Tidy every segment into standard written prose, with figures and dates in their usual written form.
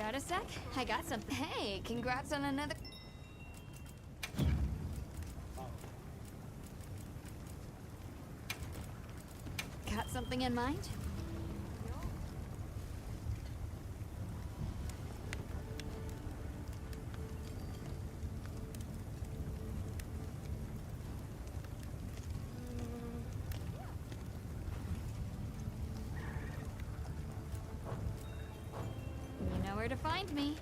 Got a sec? I got something. Hey, congrats on another... Got something in mind? You know where to find me.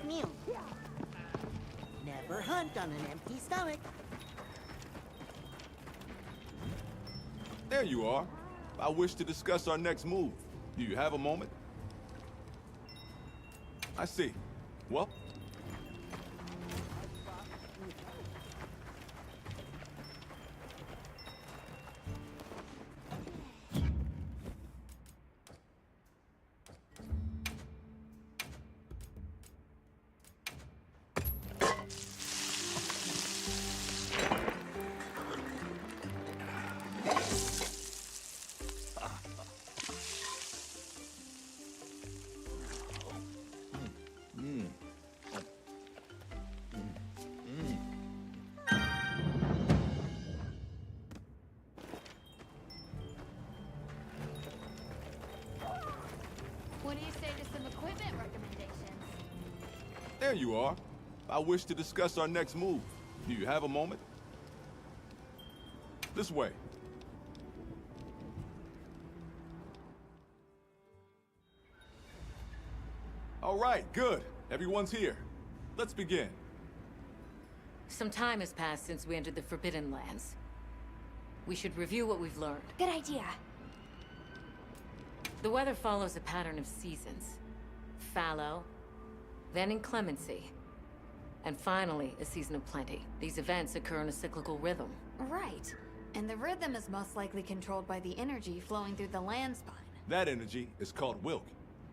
Mew. Never hunt on an empty stomach. There you are. I wish to discuss our next move. Do you have a moment? I see. Well? What do you say to some equipment recommendations? There you are. I wish to discuss our next move. Do you have a moment? This way. All right, good. Everyone's here. Let's begin. Some time has passed since we entered the Forbidden Lands. We should review what we've learned. Good idea. The weather follows a pattern of seasons. Fallow, then inclemency, and finally a season of plenty. These events occur in a cyclical rhythm. Right. And the rhythm is most likely controlled by the energy flowing through the land spine. That energy is called Wilk,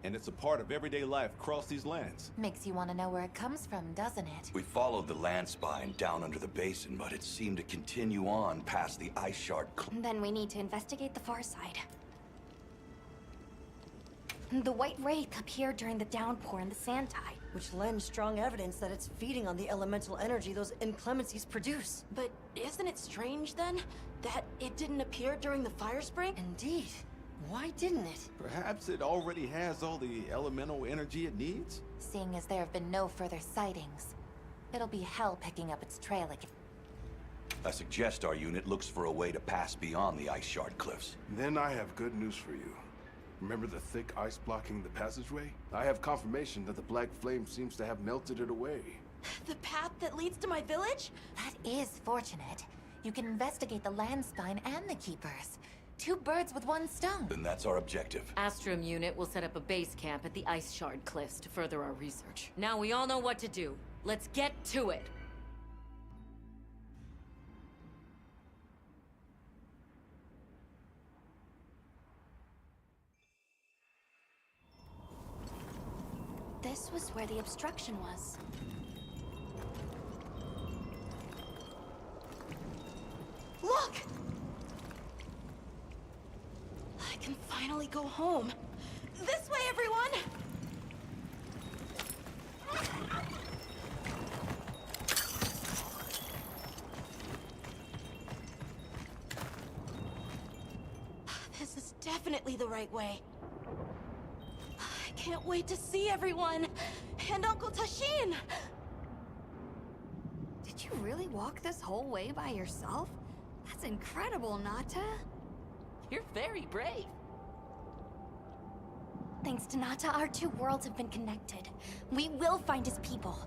and it's a part of everyday life across these lands. Makes you want to know where it comes from, doesn't it? We followed the land spine down under the basin, but it seemed to continue on past the ice shard. Then we need to investigate the far side. The white wraith appeared during the downpour and the sand tide. Which lends strong evidence that it's feeding on the elemental energy those inclemencies produce. But isn't it strange, then, that it didn't appear during the fire spring? Indeed. Why didn't it? Perhaps it already has all the elemental energy it needs? Seeing as there have been no further sightings, it'll be hell picking up its trail again. I suggest our unit looks for a way to pass beyond the ice shard cliffs. Then I have good news for you. Remember the thick ice blocking the passageway? I have confirmation that the black flame seems to have melted it away. The path that leads to my village? That is fortunate. You can investigate the land spine and the keepers. Two birds with one stone. Then that's our objective. Astrum unit will set up a base camp at the ice shard cliffs to further our research. Now we all know what to do. Let's get to it. This was where the obstruction was. Look! I can finally go home. This way, everyone! This is definitely the right way. I can't wait to see everyone! And Uncle Tashin! Did you really walk this whole way by yourself? That's incredible, Nata. You're very brave. Thanks to Nata, our two worlds have been connected. We will find his people.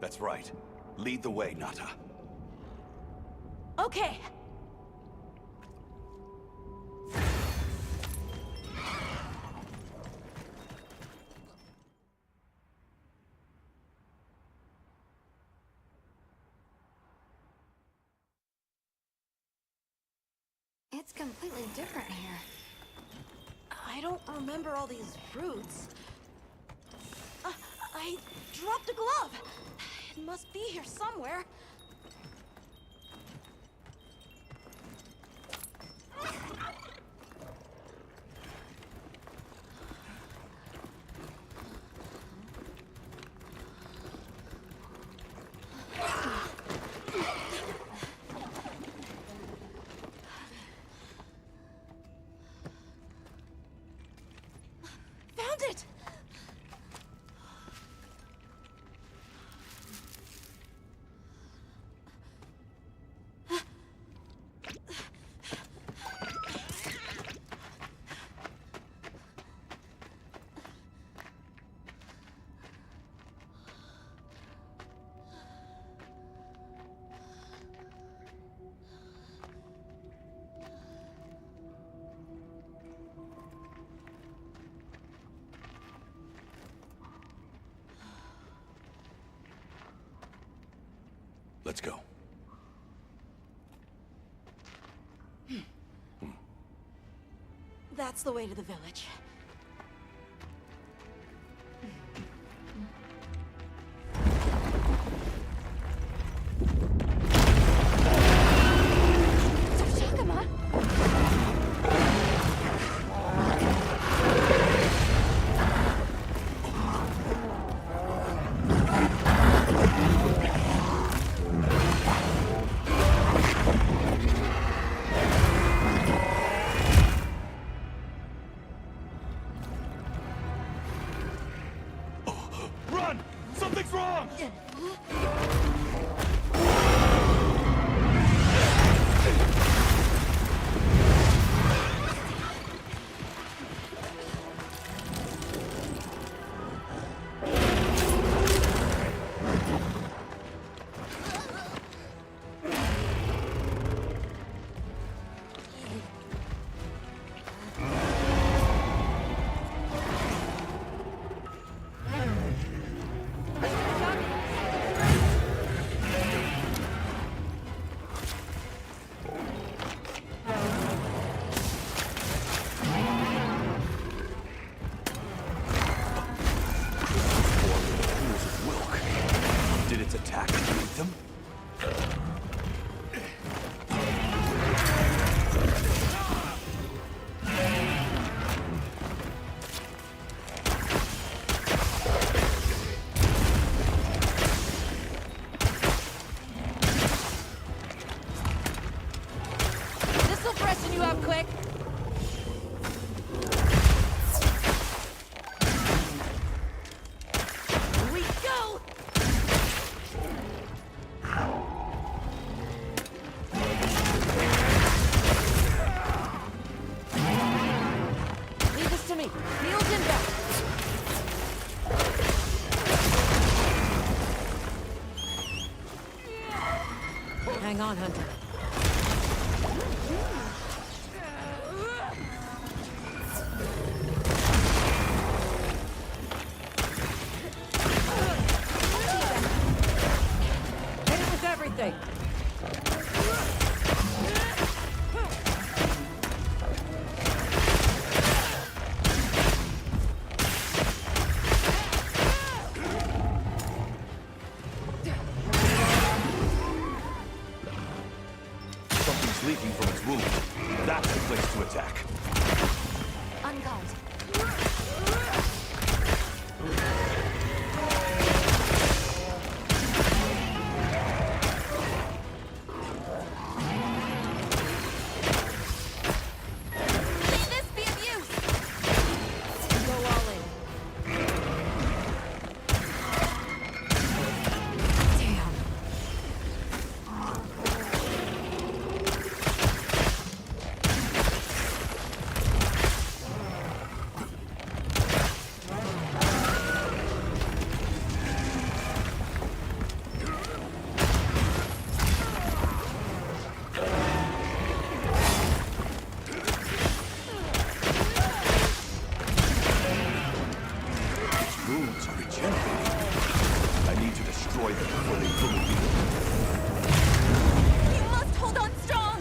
That's right. Lead the way, Nata. Okay. It's completely different here. I don't remember all these roots. I dropped a glove. It must be here somewhere. Found it! Let's go. That's the way to the village. Run! Something's wrong! Did its attack beat them? This'll freshen you up quick. Here we go! Leave this to me. Heels inbound. Hang on, Hunter. Hit it with everything. wounds are regenerating. I need to destroy them before they fully heal. You must hold on strong!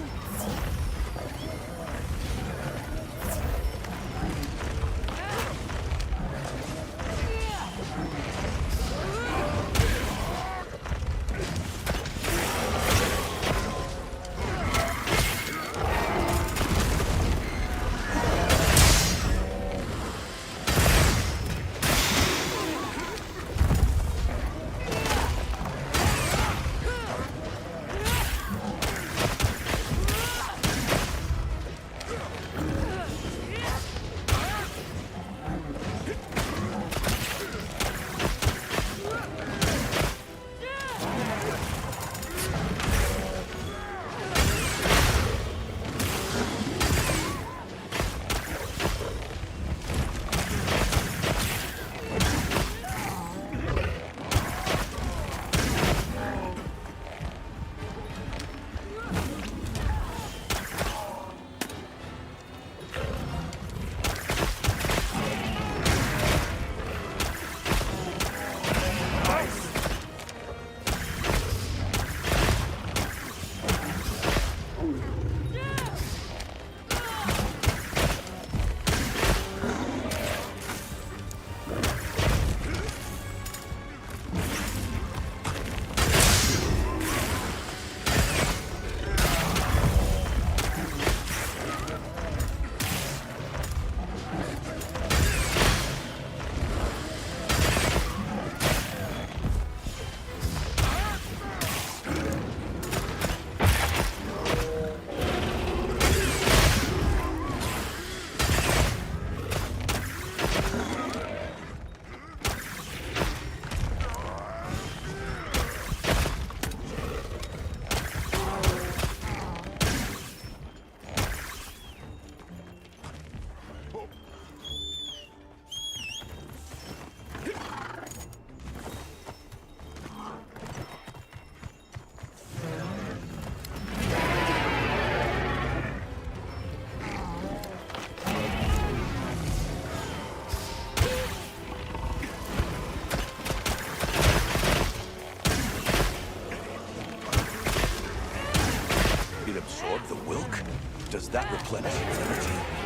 Absorb the Wilk? Does that replenish its energy?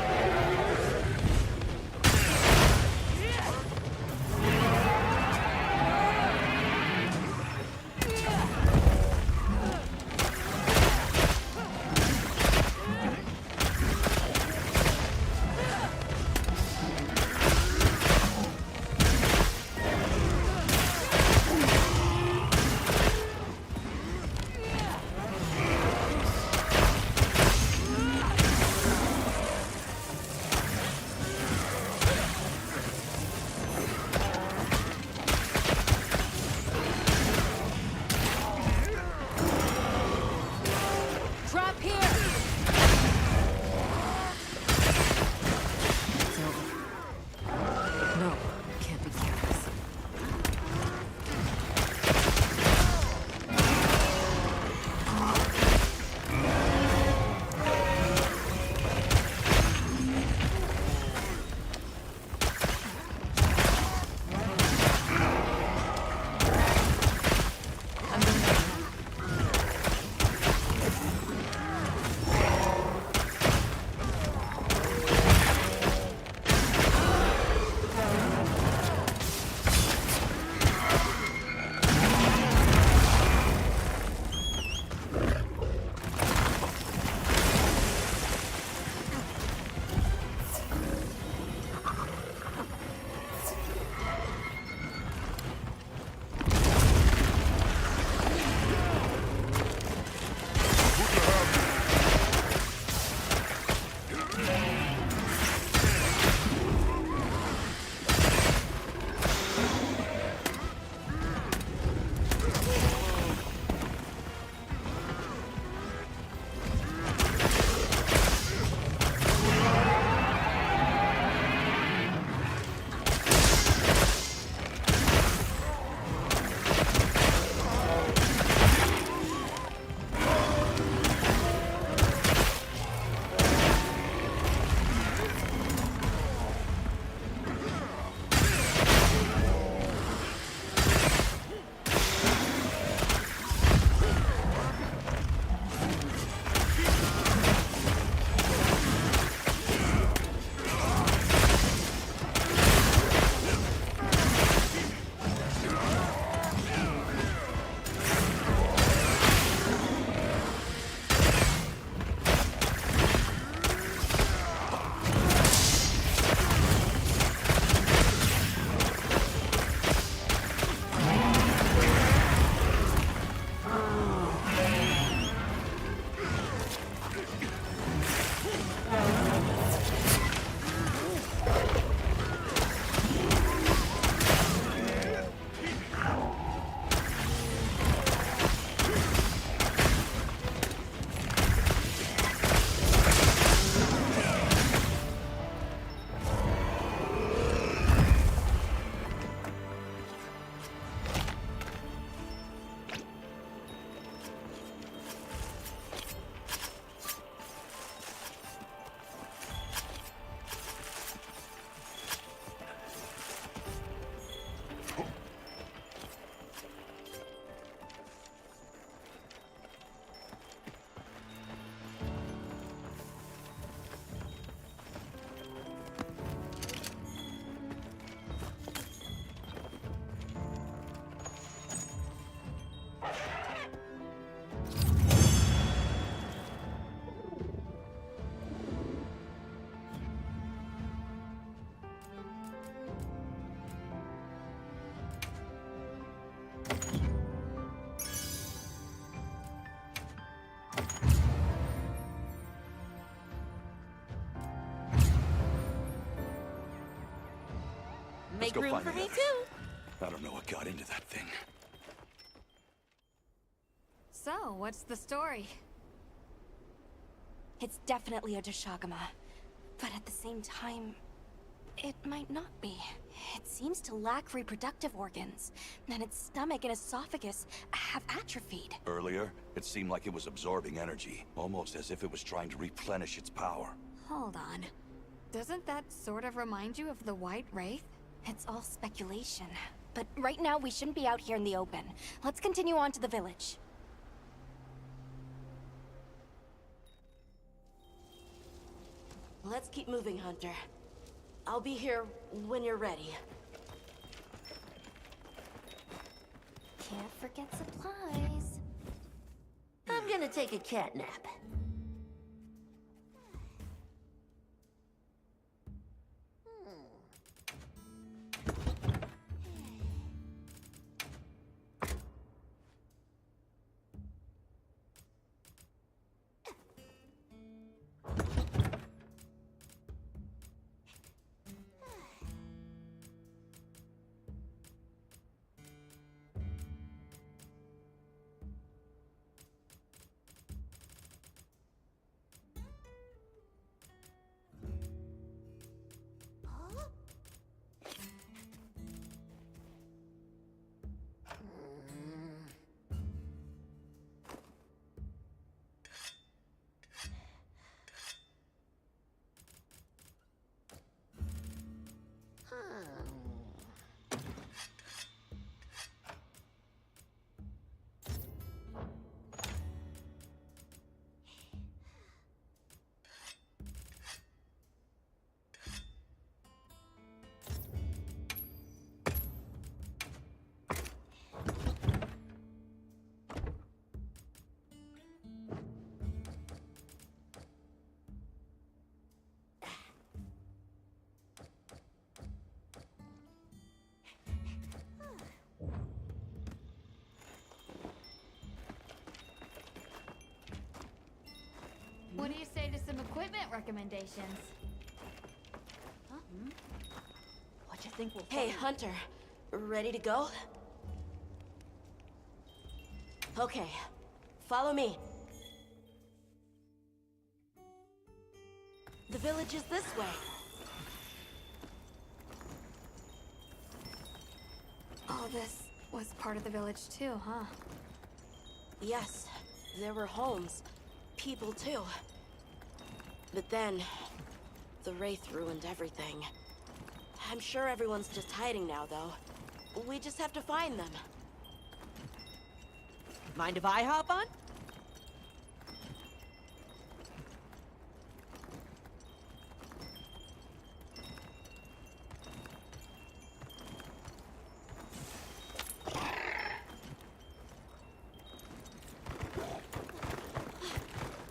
make go room find for the me others. too. I don't know what got into that thing. So, what's the story? It's definitely a Deshagama, but at the same time, it might not be. It seems to lack reproductive organs, and its stomach and esophagus have atrophied. Earlier, it seemed like it was absorbing energy, almost as if it was trying to replenish its power. Hold on. Doesn't that sort of remind you of the White Wraith? It's all speculation. But right now, we shouldn't be out here in the open. Let's continue on to the village. Let's keep moving, Hunter. I'll be here when you're ready. Can't forget supplies. I'm gonna take a cat nap. What do you say to some equipment recommendations? What you think we'll Hey, find? Hunter. Ready to go? Okay. Follow me. The village is this way. All this was part of the village too, huh? Yes, there were homes. People too. But then, the Wraith ruined everything. I'm sure everyone's just hiding now, though. We just have to find them. Mind if I hop on?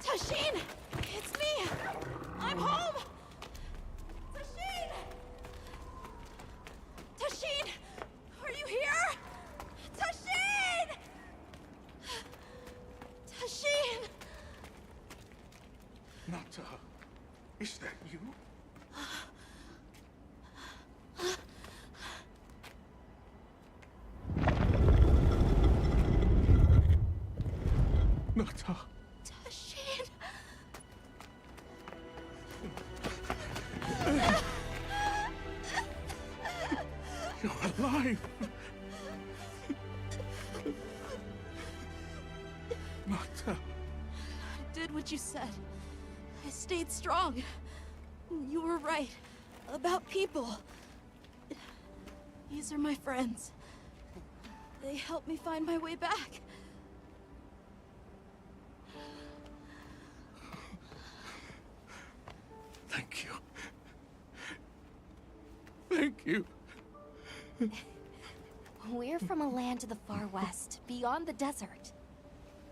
Tashin! It's me! I'm home! Tashin! Tashin! Are you here? Tashin! Tashin! Nata, is that you? Nata. Tashin! You're alive! Nata. I did what you said. I stayed strong. You were right. About people. These are my friends. They helped me find my way back. Thank you. Thank you. We're from a land to the far west, beyond the desert.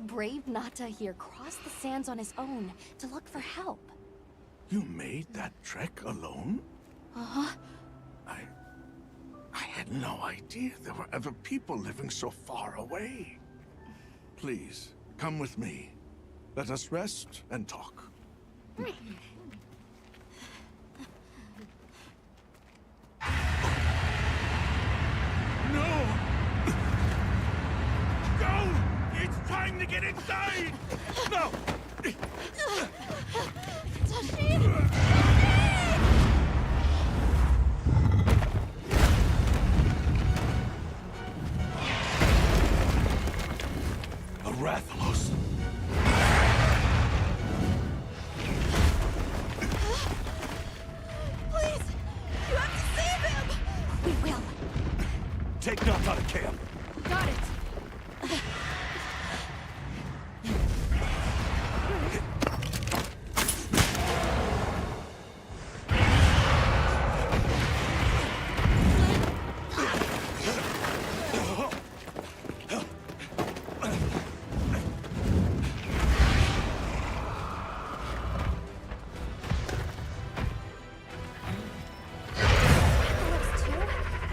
Brave Nata here crossed the sands on his own to look for help. You made that trek alone? Uh-huh. I had no idea there were ever people living so far away. Please, come with me. Let us rest and talk. get inside! No! A Rathalos. Please! You have to save him! We will. Take Nuts out of camp. Got it.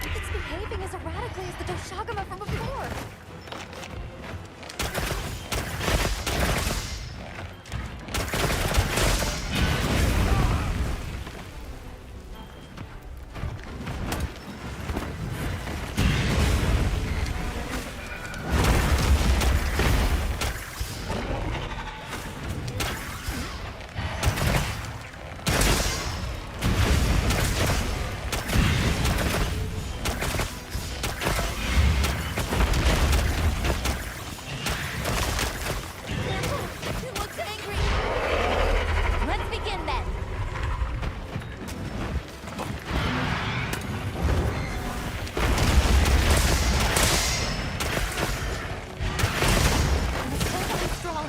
It's behaving as erratically as the Doshagama from before. He looks angry. Let's begin then. It's strong.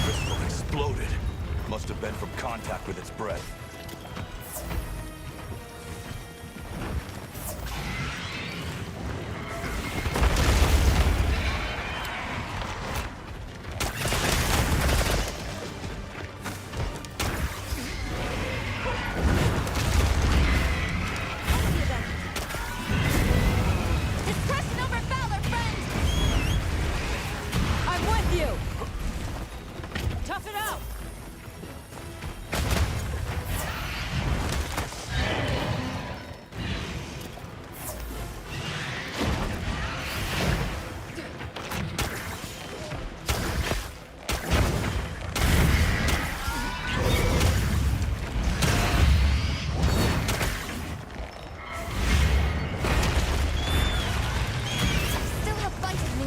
Crystal exploded. Must have been from contact with its breath. Discretion over valor, friend! I'm with you! Tough it out! Still a bunch of me.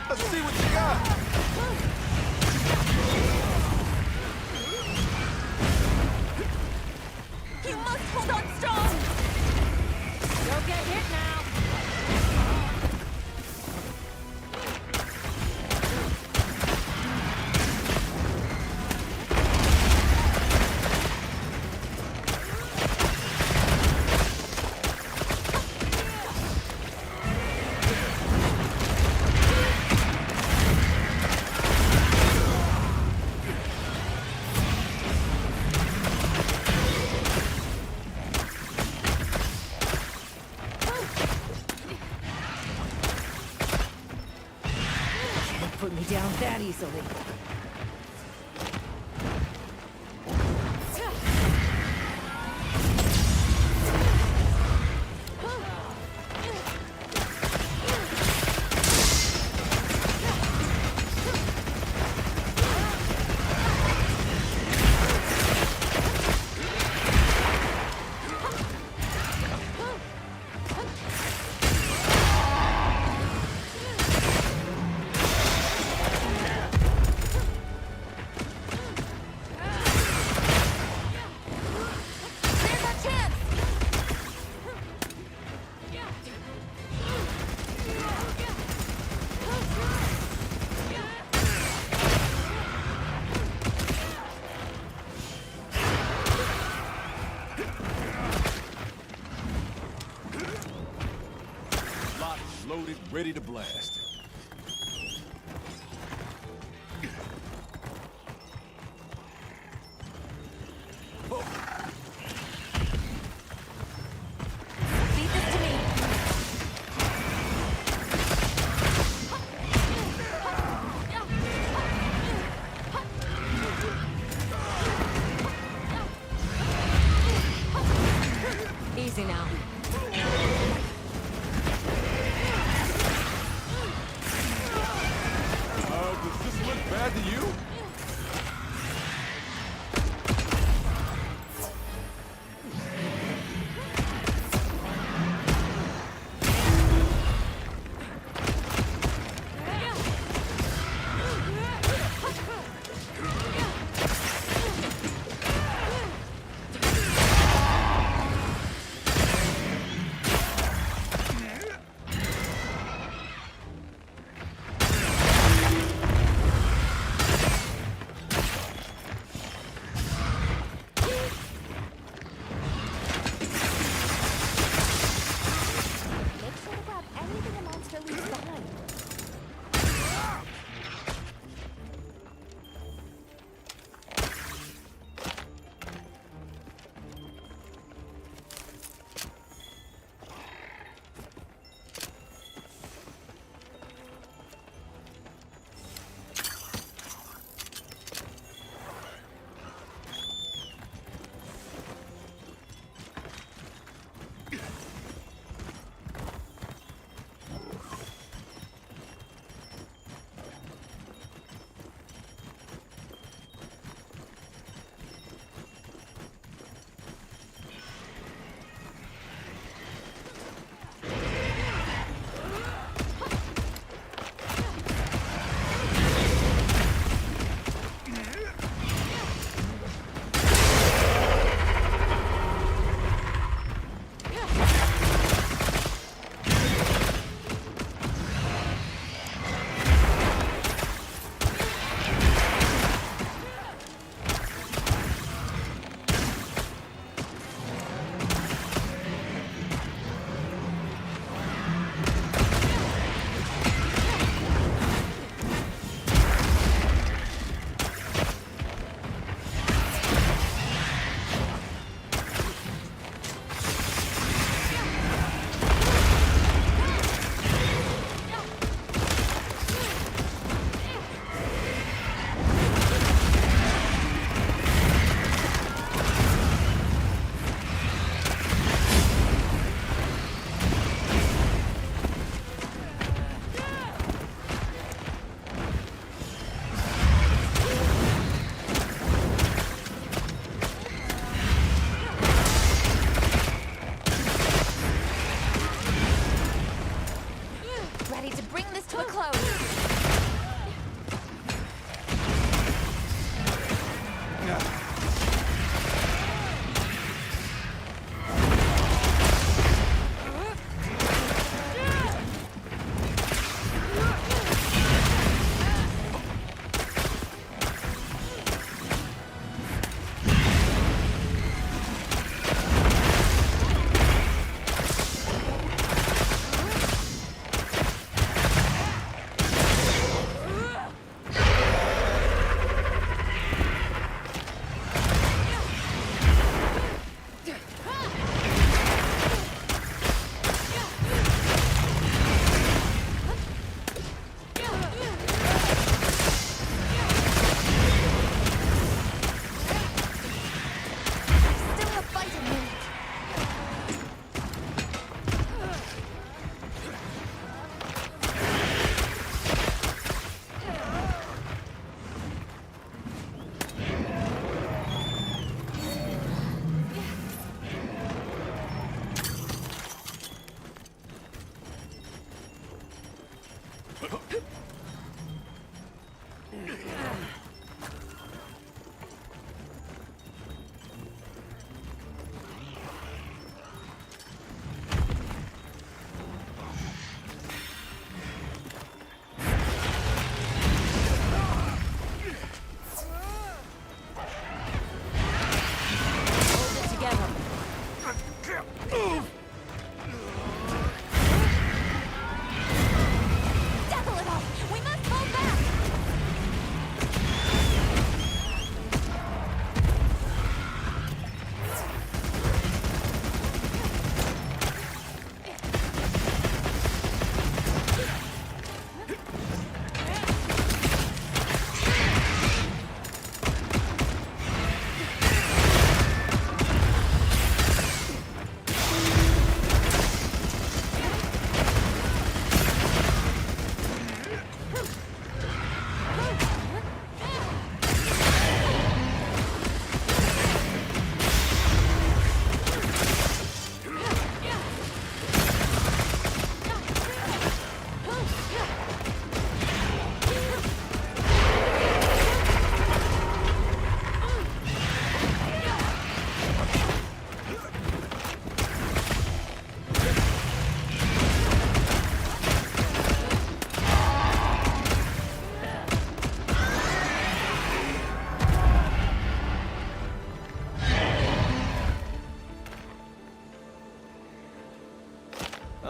Let's see what you got. You must hold on strong! Don't get hit now! Put me down that easily. loaded, ready to blast. Feed this to me. Easy now.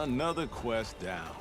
Another quest down.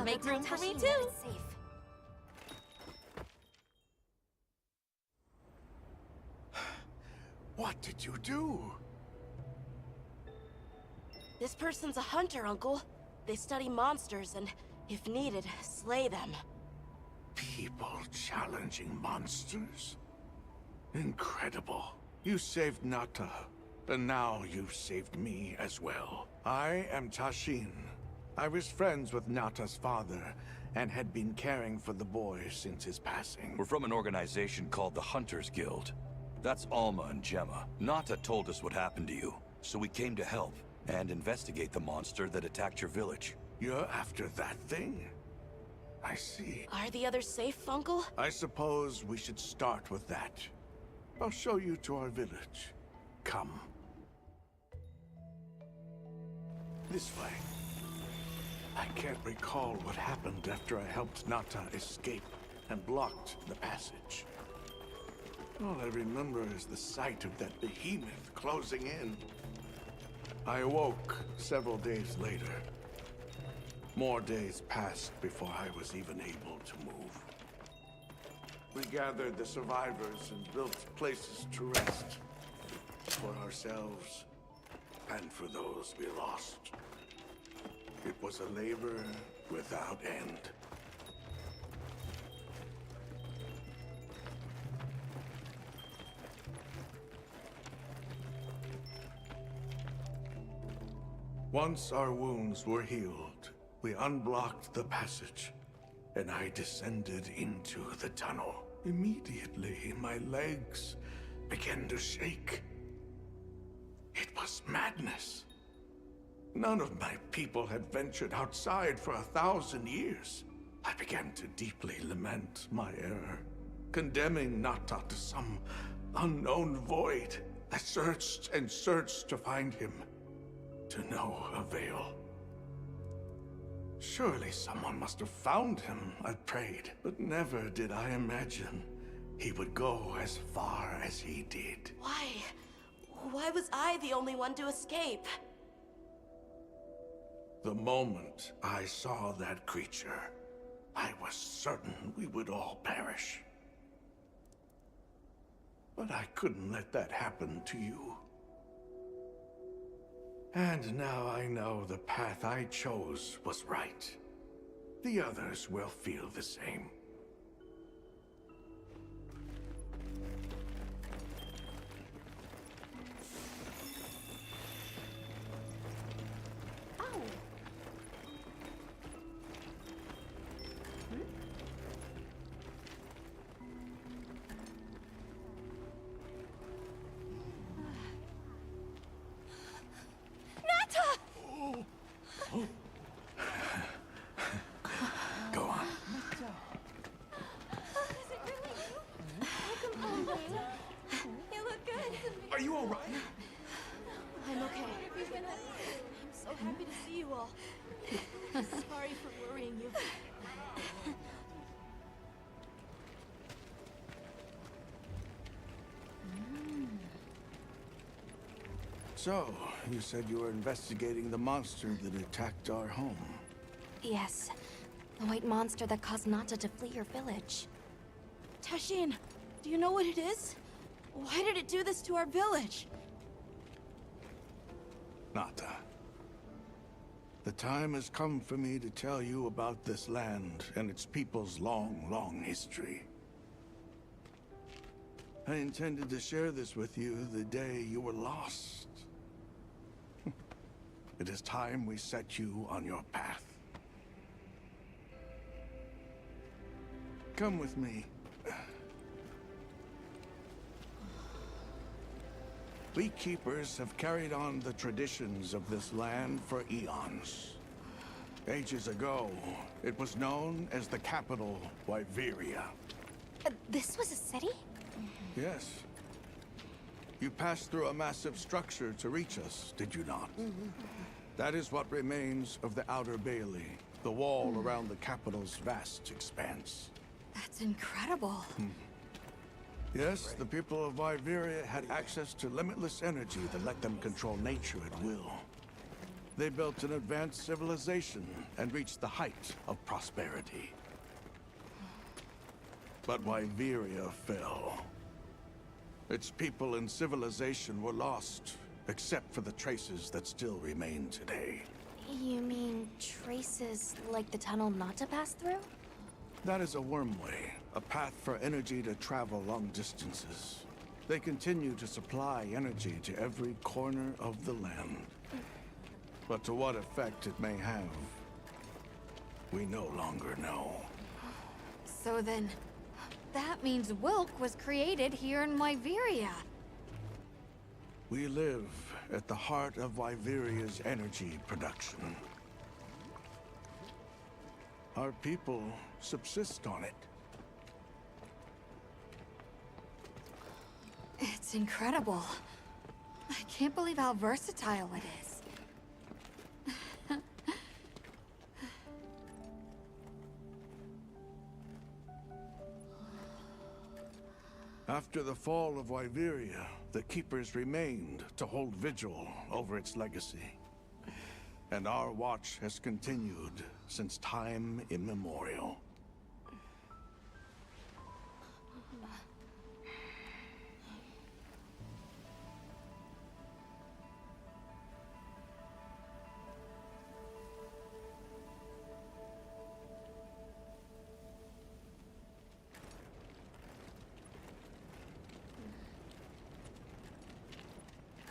Make room for me too. Safe. What did you do? This person's a hunter, Uncle. They study monsters and, if needed, slay them. People challenging monsters? Incredible. You saved Nata, and now you've saved me as well. I am Tashin. I was friends with Nata's father, and had been caring for the boy since his passing. We're from an organization called the Hunters Guild. That's Alma and Gemma. Nata told us what happened to you, so we came to help and investigate the monster that attacked your village. You're after that thing? I see. Are the others safe, Uncle? I suppose we should start with that. I'll show you to our village. Come. This way. I can't recall what happened after I helped Nata escape and blocked the passage. All I remember is the sight of that behemoth closing in. I awoke several days later. More days passed before I was even able to move. We gathered the survivors and built places to rest. For ourselves and for those we lost. It was a labor without end. Once our wounds were healed, we unblocked the passage, and I descended into the tunnel. Immediately, my legs began to shake. It was madness. None of my people had ventured outside for 1,000 years. I began to deeply lament my error, condemning Nata to some unknown void. I searched and searched to find him, to no avail. Surely someone must have found him, I prayed, but never did I imagine he would go as far as he did. Why? Why was I the only one to escape? The moment I saw that creature, I was certain we would all perish. But I couldn't let that happen to you. And now I know the path I chose was right. The others will feel the same. Go on. You look good. Are you all right? I'm okay. I'm so happy to see you all. Sorry for worrying you. So, you said you were investigating the monster that attacked our home. Yes. The white monster that caused Nata to flee your village. Tashin, do you know what it is? Why did it do this to our village? Nata. The time has come for me to tell you about this land and its people's long, long history. I intended to share this with you the day you were lost. It is time we set you on your path. Come with me. We keepers have carried on the traditions of this land for eons. Ages ago, it was known as the capital, Wyveria. This was a city? Yes. You passed through a massive structure to reach us, did you not? That is what remains of the Outer Bailey, the wall around the capital's vast expanse. That's incredible. Yes, the people of Wyveria had access to limitless energy that let them control nature at will. They built an advanced civilization and reached the height of prosperity. But Wyveria fell. Its people and civilization were lost, except for the traces that still remain today. You mean traces like the tunnel Nata passed through? That is a wormway, a path for energy to travel long distances. They continue to supply energy to every corner of the land. But to what effect it may have, we no longer know. So then, that means Wilk was created here in Wyveria. We live at the heart of Wyveria's energy production. Our people subsist on it. It's incredible. I can't believe how versatile it is. After the fall of Wyveria, the Keepers remained to hold vigil over its legacy. And our watch has continued since time immemorial.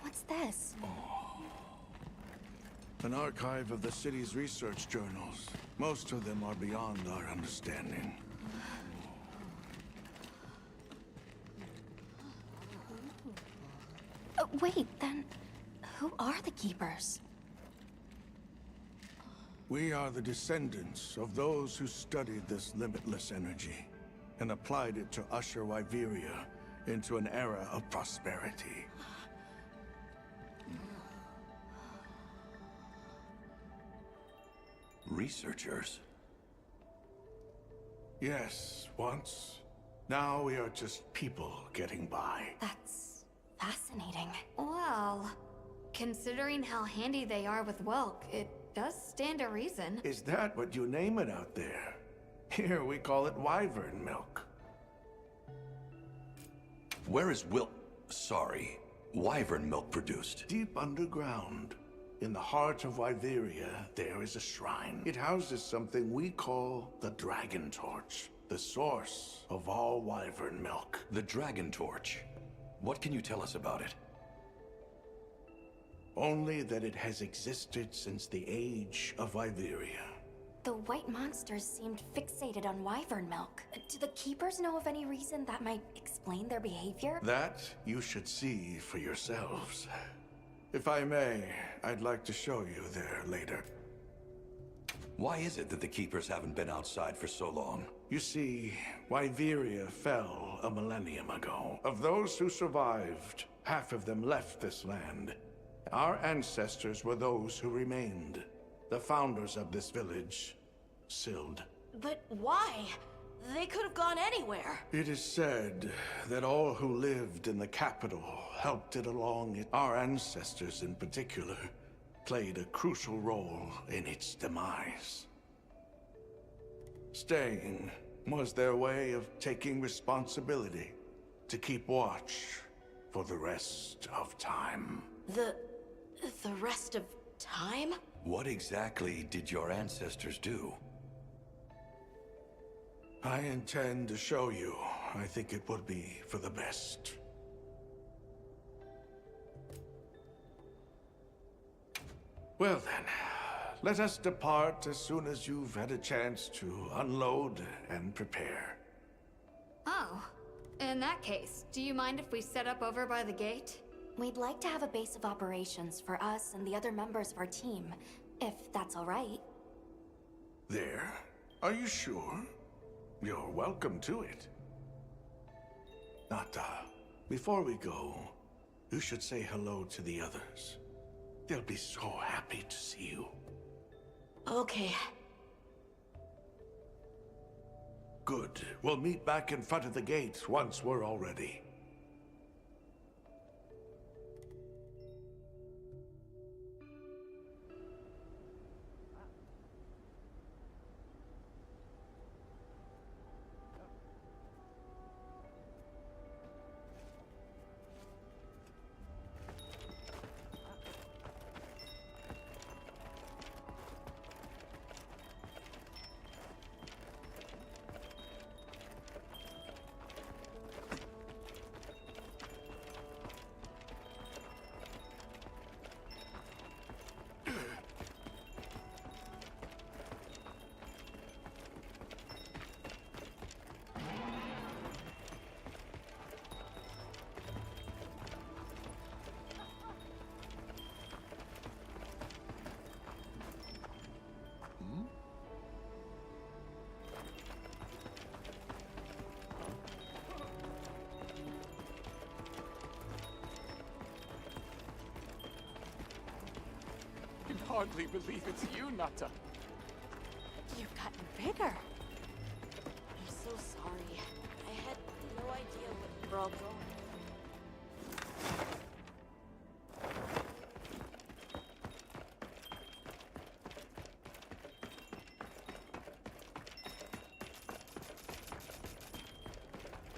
What's this? An archive of the city's research journals. Most of them are beyond our understanding. Wait, then who are the Keepers? We are the descendants of those who studied this limitless energy and applied it to usher Wyveria into an era of prosperity. Researchers? Yes, once. Now we are just people getting by. That's fascinating. Well, considering how handy they are with Wilk, it does stand to reason. Is that what you name it out there? Here we call it wyvern milk. Where is wyvern milk produced? Deep underground. In the heart of Wyveria, there is a shrine. It houses something we call the Dragon Torch, the source of all wyvern milk. The Dragon Torch. What can you tell us about it? Only that it has existed since the age of Wyveria. The white monsters seemed fixated on wyvern milk. Do the Keepers know of any reason that might explain their behavior? That you should see for yourselves. If I may, I'd like to show you there later. Why is it that the Keepers haven't been outside for so long? You see, Wyveria fell a millennium ago. Of those who survived, half of them left this land. Our ancestors were those who remained. The founders of this village, Sild. But why? They could have gone anywhere. It is said that all who lived in the capital helped it along. Our ancestors in particular played a crucial role in its demise. Staying was their way of taking responsibility, to keep watch for the rest of time. The rest of time? What exactly did your ancestors do? I intend to show you. I think it would be for the best. Well then, let us depart as soon as you've had a chance to unload and prepare. Oh, in that case, do you mind if we set up over by the gate? We'd like to have a base of operations for us and the other members of our team, if that's all right. There? Are you sure? You're welcome to it. Nata, before we go, you should say hello to the others. They'll be so happy to see you. Okay. Good. We'll meet back in front of the gate once we're all ready. I can hardly believe it's you, Nata. You've gotten bigger. I'm so sorry. I had no idea what we're all going.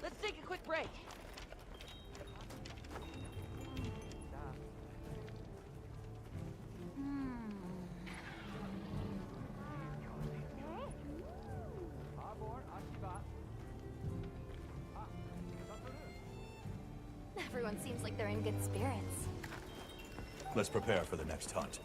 Let's take a quick break. Everyone seems like they're in good spirits. Let's prepare for the next hunt.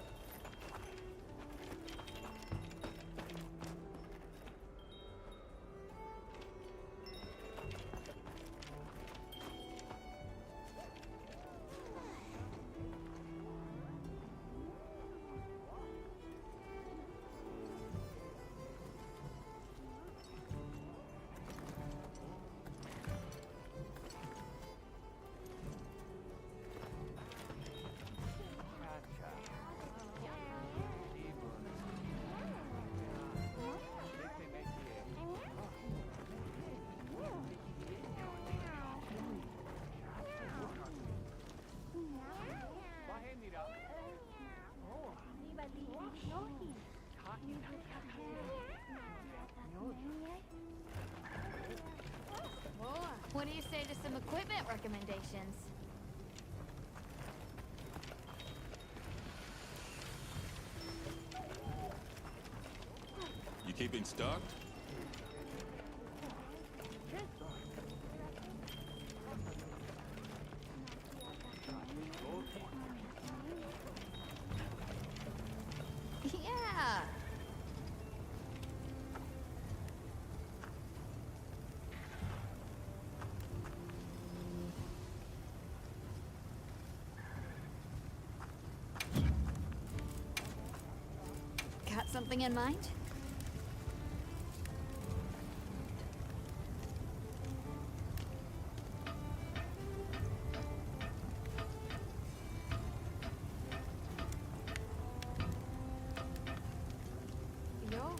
What do you say to some equipment recommendations? You keeping stocked? Yeah. Got something in mind? Yo.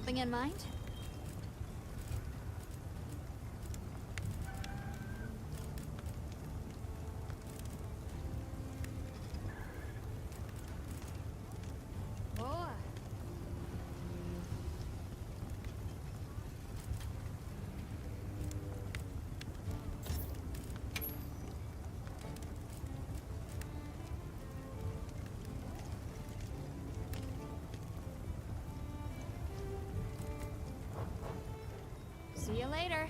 something in mind? Boa. See you later.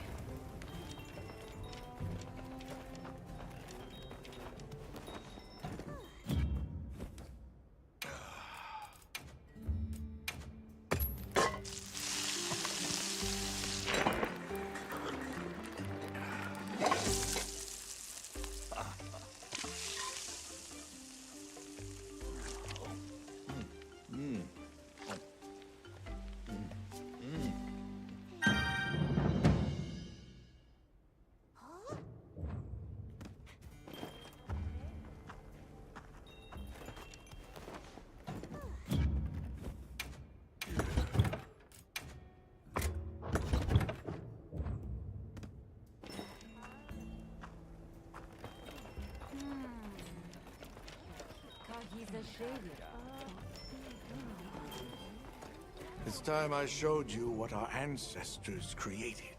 It's time I showed you what our ancestors created.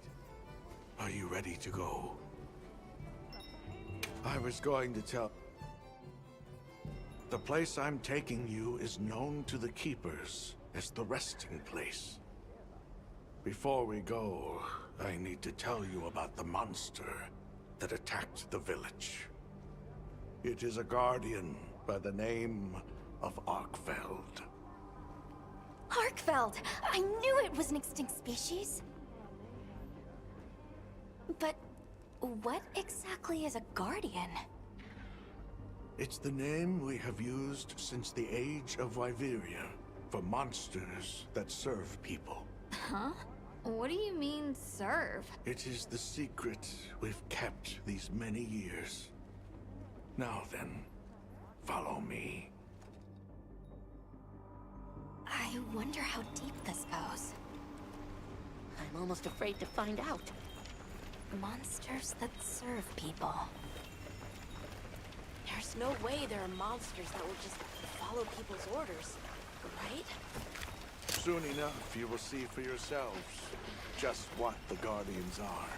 Are you ready to go? I was going to tell... The place I'm taking you is known to the Keepers as the resting place. Before we go, I need to tell you about the monster that attacked the village. It is a guardian by the name of Arkfeld. Arkfeld! I knew it was an extinct species. But what exactly is a guardian? It's the name we have used since the age of Wyveria for monsters that serve people. Huh? What do you mean, serve? It is the secret we've kept these many years. Now then, follow me. I wonder how deep this goes. I'm almost afraid to find out. Monsters that serve people. There's no way there are monsters that will just follow people's orders, right? Soon enough, you will see for yourselves just what the Guardians are.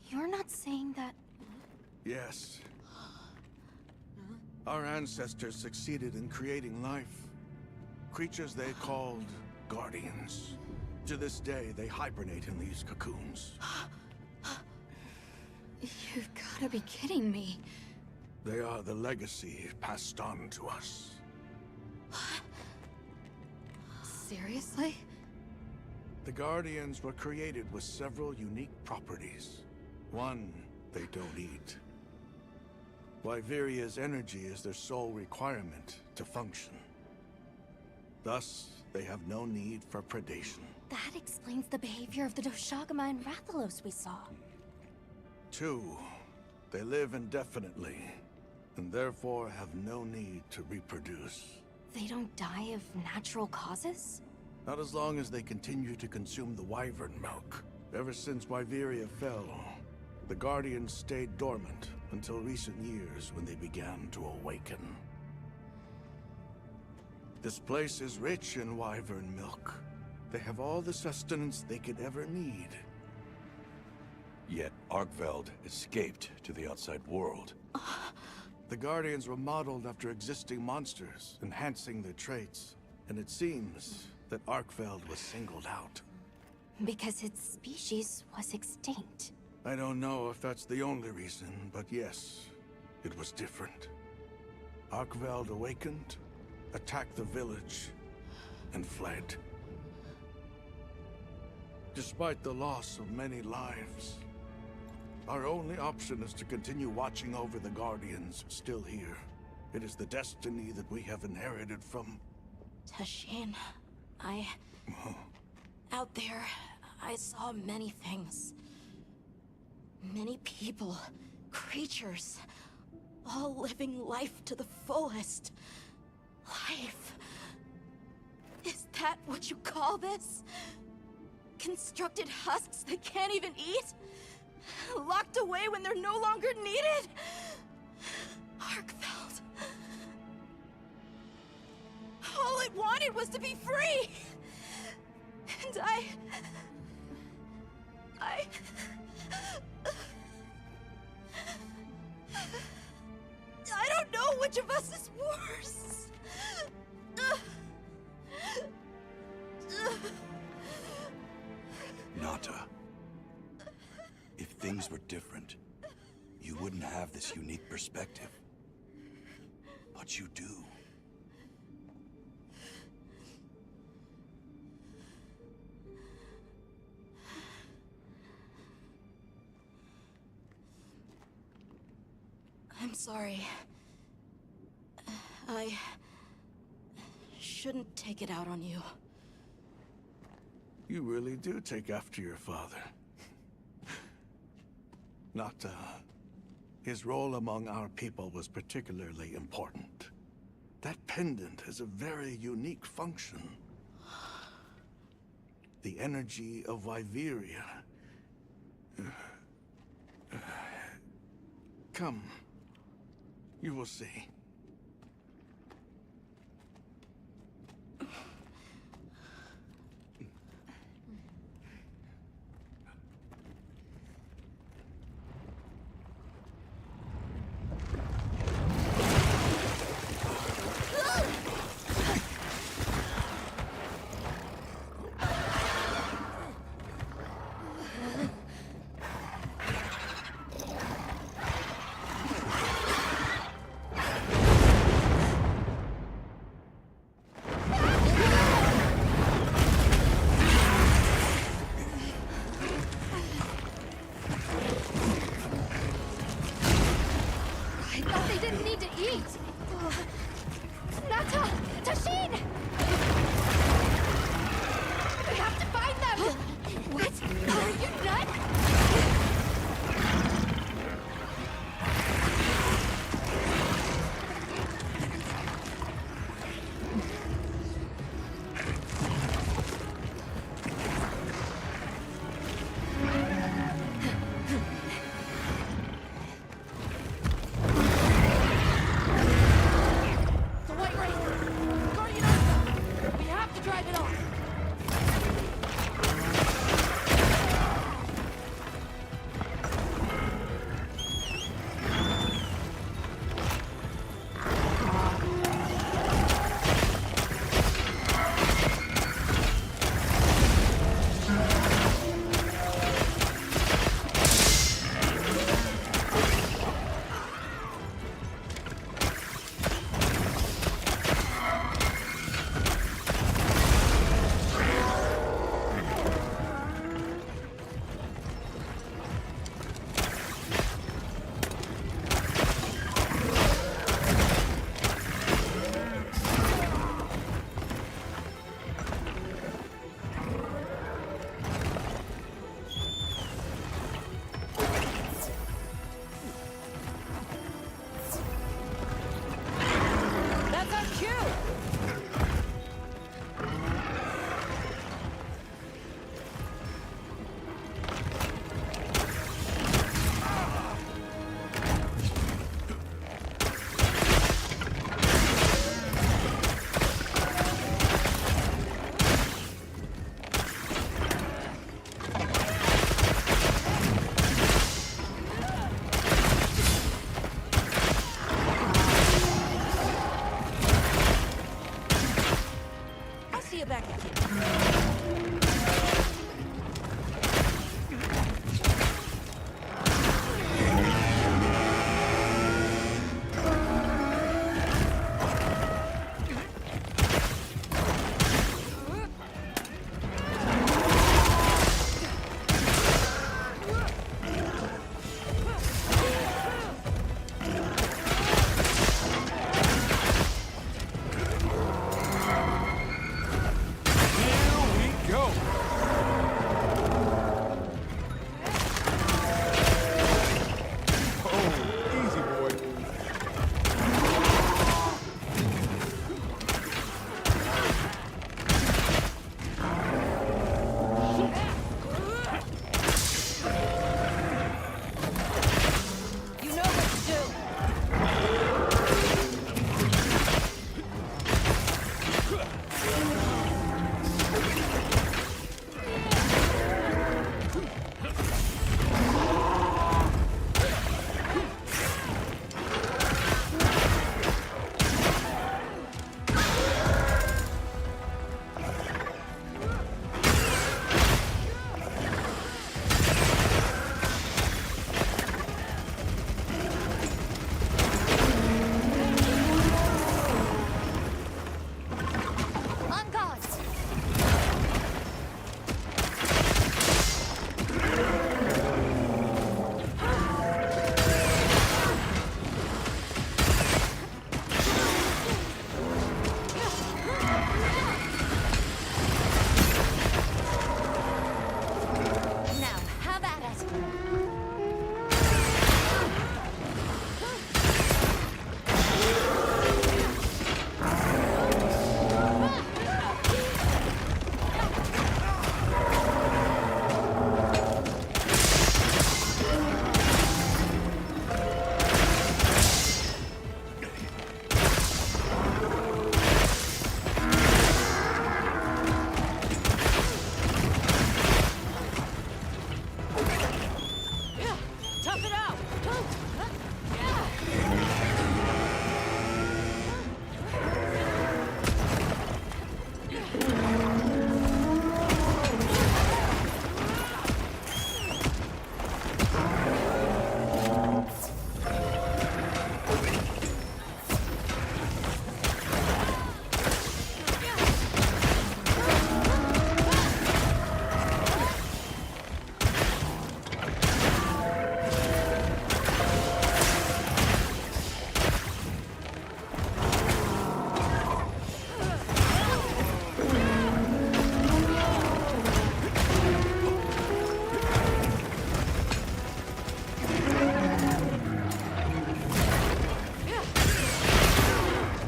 You're not saying that... Yes. Our ancestors succeeded in creating life. Creatures they called Guardians. To this day, they hibernate in these cocoons. You've gotta be kidding me. They are the legacy passed on to us. Seriously? The Guardians were created with several unique properties. One, they don't eat. Wyveria's energy is their sole requirement to function. Thus, they have no need for predation. That explains the behavior of the Doshagama and Rathalos we saw. Two, they live indefinitely, and therefore have no need to reproduce. They don't die of natural causes? Not as long as they continue to consume the wyvern milk. Ever since Wyveria fell, the Guardians stayed dormant until recent years when they began to awaken. This place is rich in wyvern milk. They have all the sustenance they could ever need. Yet Arkfeld escaped to the outside world. The Guardians were modeled after existing monsters, enhancing their traits. And it seems that Arkfeld was singled out. Because its species was extinct. I don't know if that's the only reason, but yes, it was different. Arkfeld awakened, attacked the village, and fled. Despite the loss of many lives, our only option is to continue watching over the Guardians still here. It is the destiny that we have inherited from... Tashin, out there, I saw many things. Many people, creatures, all living life to the fullest. Life. Is that what you call this? Constructed husks that can't even eat? Locked away when they're no longer needed? Arkfeld. All it wanted was to be free! And I don't know which of us is worse. Nata, if things were different, you wouldn't have this unique perspective. But you do. I'm sorry. I shouldn't take it out on you. You really do take after your father. Nata, his role among our people was particularly important. That pendant has a very unique function. The energy of Wyveria. Come. You will see. On guard! Now, have at it! Tough it out!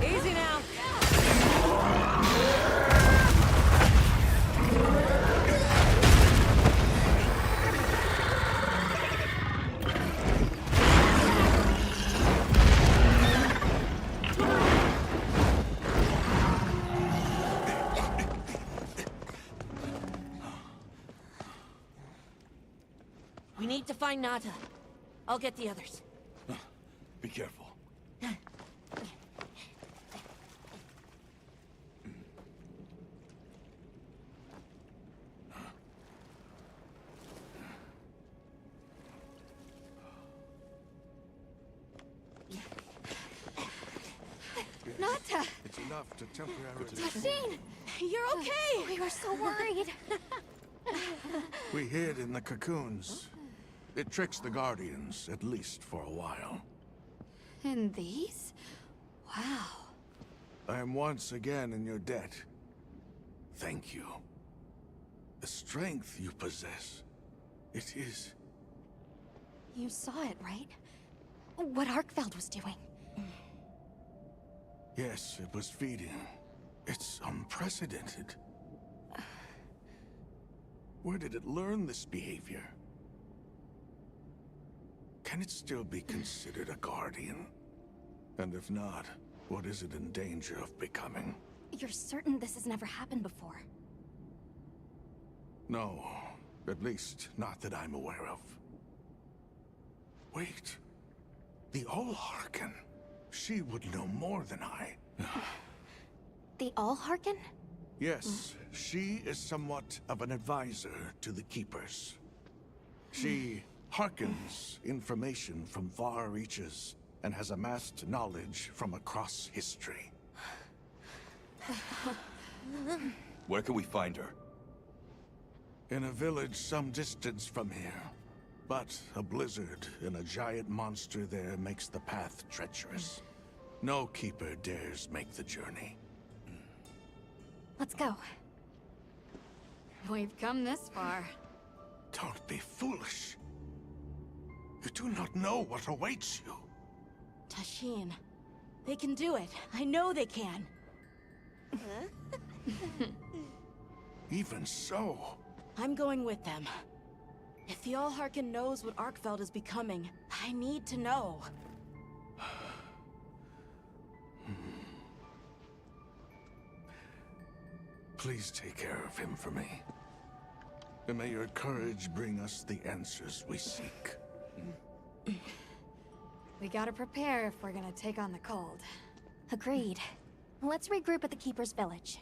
Easy now. We need to find Nata. I'll get the others. Be careful. Nata! It's enough to temporarily... Tashin! You're okay! We were so worried. We hid in the cocoons. It tricks the Guardians, at least for a while. And these? Wow. I am once again in your debt. Thank you. The strength you possess, it is... You saw it, right? What Arkfeld was doing. Yes, it was feeding. It's unprecedented. Where did it learn this behavior? Can it still be considered a Guardian? And if not, what is it in danger of becoming? You're certain this has never happened before? No, at least not that I'm aware of. Wait, the All-Harken. She would know more than I. The All-Harken? Yes, she is somewhat of an advisor to the Keepers. She hearkens information from far reaches and has amassed knowledge from across history. Where can we find her? In a village some distance from here. But a blizzard and a giant monster there makes the path treacherous. No Keeper dares make the journey. Let's go. We've come this far. Don't be foolish. You do not know what awaits you. Tashin. They can do it. I know they can. Even so... I'm going with them. If the All-Harken knows what Arkfeld is becoming, I need to know. Please take care of him for me. And may your courage bring us the answers we seek. We gotta prepare if we're gonna take on the cold. Agreed. Let's regroup at the Keeper's Village.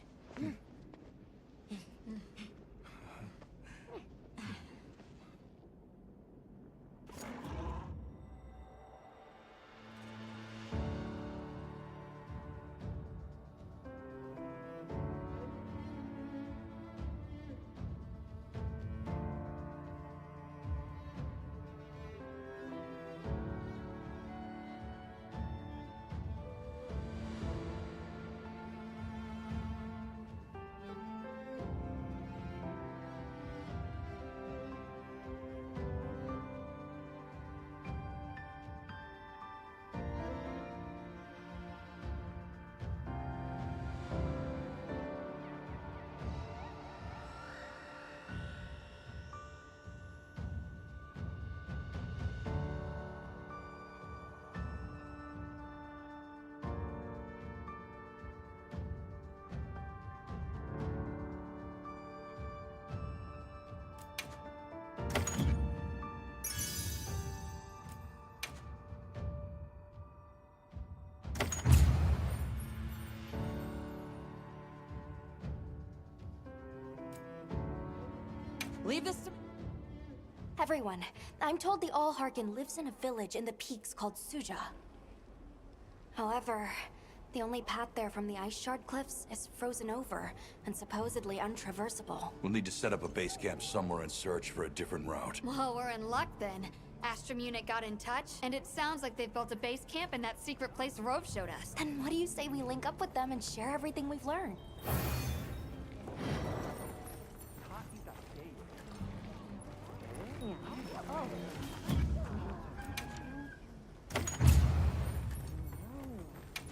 Leave this to... Everyone, I'm told the All-Harkin lives in a village in the peaks called Suja. However, the only path there from the Ice Shard Cliffs is frozen over and supposedly untraversable. We'll need to set up a base camp somewhere and search for a different route. Well, we're in luck then. Astrum unit got in touch, and it sounds like they've built a base camp in that secret place Rove showed us. And what do you say we link up with them and share everything we've learned?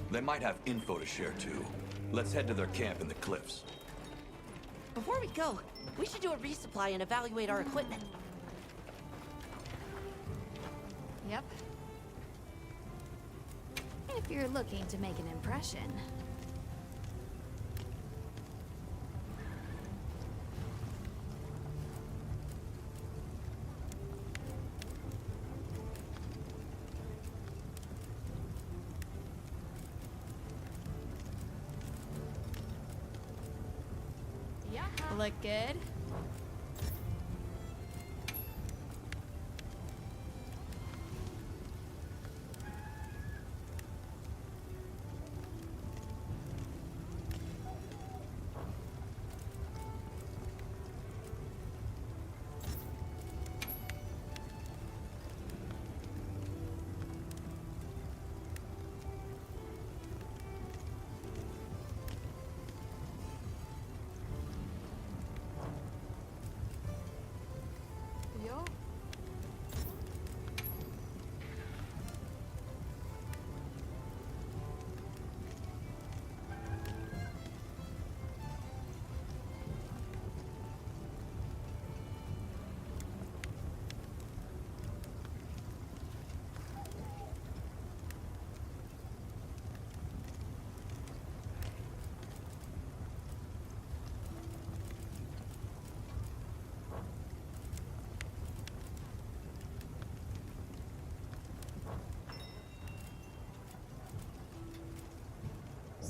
They might have info to share too. Let's head to their camp in the cliffs. Before we go, we should do a resupply and evaluate our equipment. Yep. If you're looking to make an impression. Look good.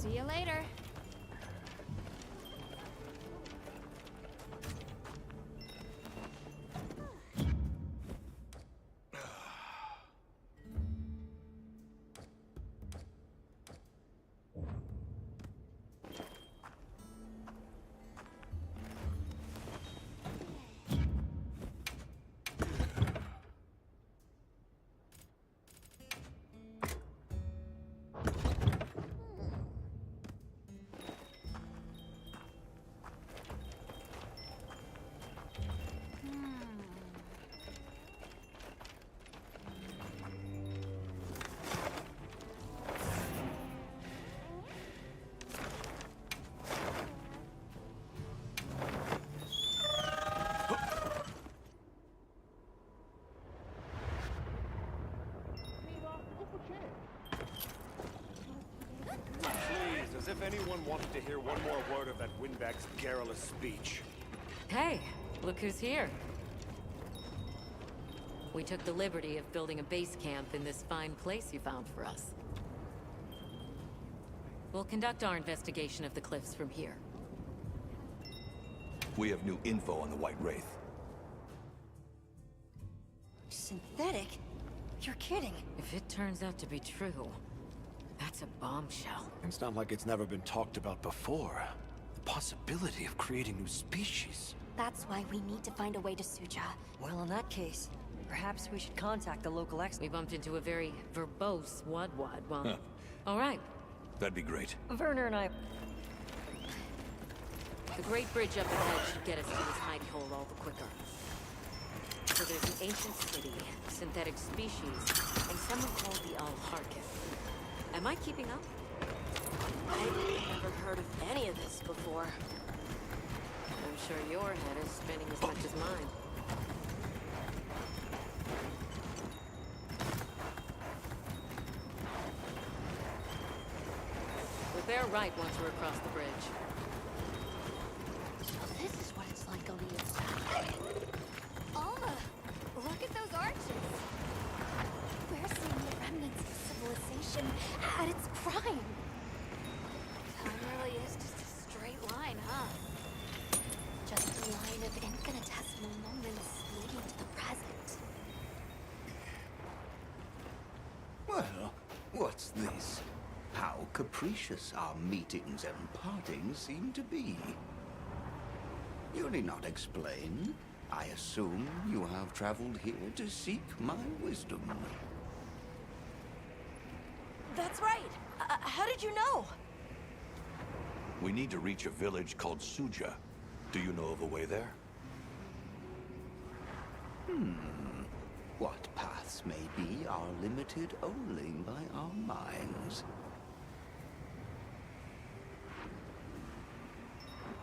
See you later. anyone wanted to hear one more word of that windbag's garrulous speech. Hey, look who's here. We took the liberty of building a base camp in this fine place you found for us. We'll conduct our investigation of the cliffs from here. We have new info on the White Wraith. Synthetic? You're kidding. If it turns out to be true, that's a bombshell. It's not like it's never been talked about before. The possibility of creating new species. That's why we need to find a way to Suja. Well, in that case, perhaps we should contact the local expert. We bumped into a very verbose Wadwad while... All right. That'd be great. Werner and I... The Great Bridge up ahead should get us to this hidey hole all the quicker. So there's an ancient city, synthetic species, and someone called the Al-Harkith. Am I keeping up? I've never heard of any of this before. I'm sure your head is spinning as much as mine. We'll bear right once we're across the bridge. So this is what it's like on the inside. Alma, look at those arches. We're seeing the remnants of civilization at its prime. Time really is just a straight line, huh? Just a line of infinitesimal moments leading to the present. Well, what's this? How capricious our meetings and partings seem to be. You need not explain. I assume you have traveled here to seek my wisdom. That's right. How did you know? We need to reach a village called Suja. Do you know of a way there? What paths may be are limited only by our minds.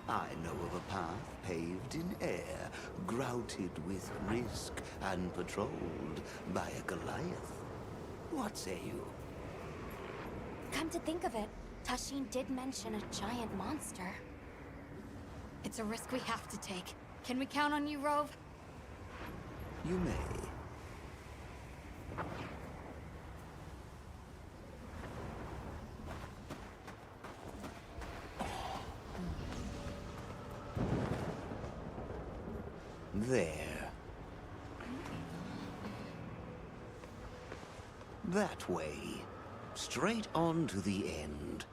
I know of a path paved in air, grouted with risk, and patrolled by a Goliath. What say you? Come to think of it, Tashin did mention a giant monster. It's a risk we have to take. Can we count on you, Rove? You may. There. That way. Straight on to the end.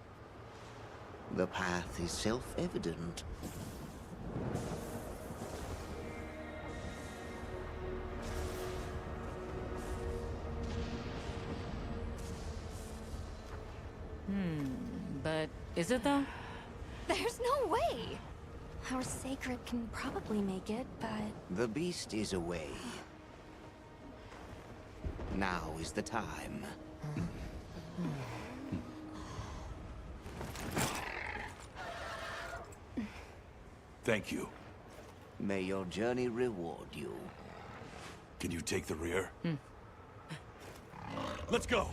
The path is self-evident. But is it though? There's no way! Our sacred can probably make it, but... The beast is away. Now is the time. Thank you. May your journey reward you. Can you take the rear? Let's go!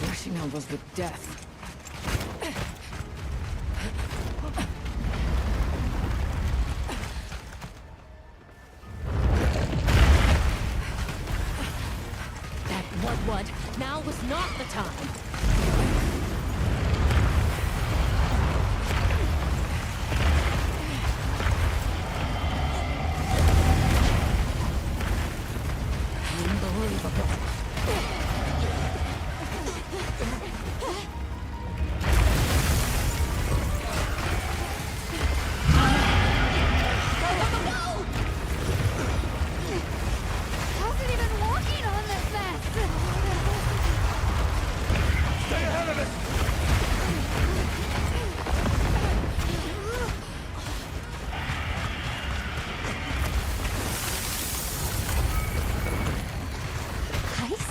Rushing elbows with death. That what? Now was not the time. Unbelievable. How's it even walking on this mess? Stay ahead of it! Ice?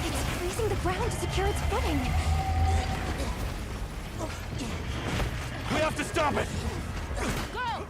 It's freezing the ground to secure its footing. We have to stop it! Go!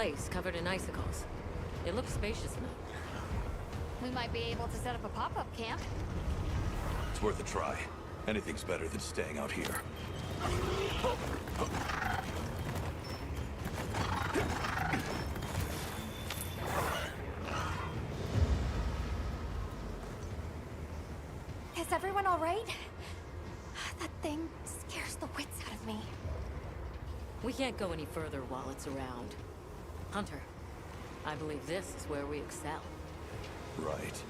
place covered in icicles. It looks spacious enough. We might be able to set up a pop-up camp. It's worth a try. Anything's better than staying out here. Is everyone all right? That thing scares the wits out of me. We can't go any further while it's around. Hunter, I believe this is where we excel. Right.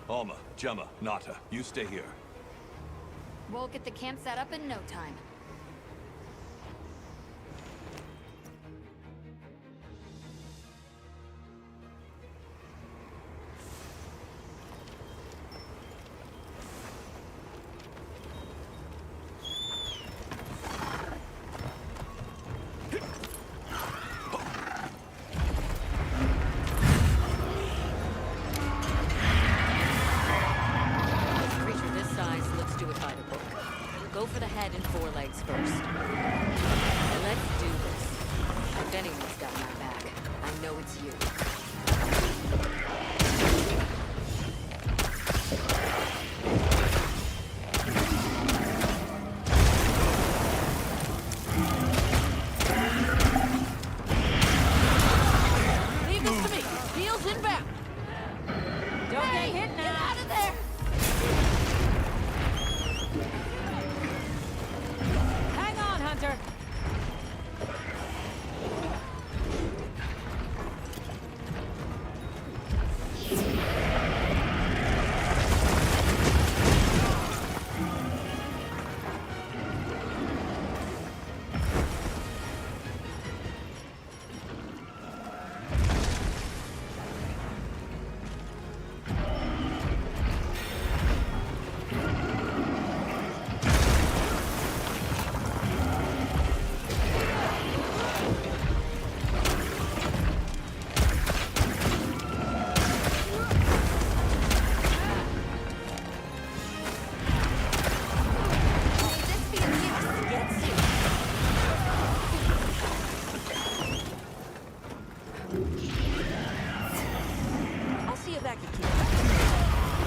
Alma, Gemma, Nata, you stay here. We'll get the camp set up in no time. Go for the head and forelegs first. Let's do this. If anyone's got my back, I know it's you. Leave this to me. Heels inbound. Don't get hit now. Get out of there. Hunter!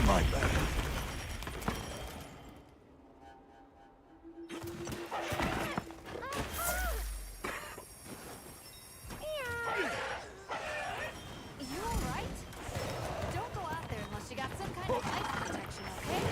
My bad. You alright? Don't go out there unless you got some kind of life protection, okay?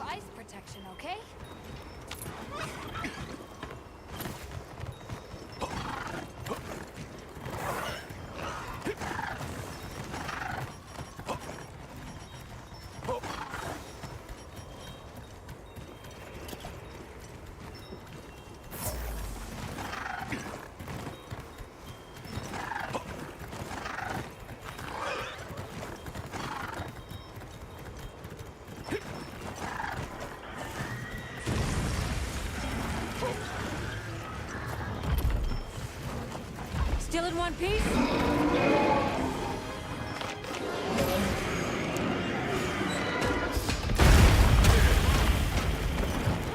of ice protection, okay? Still in one piece?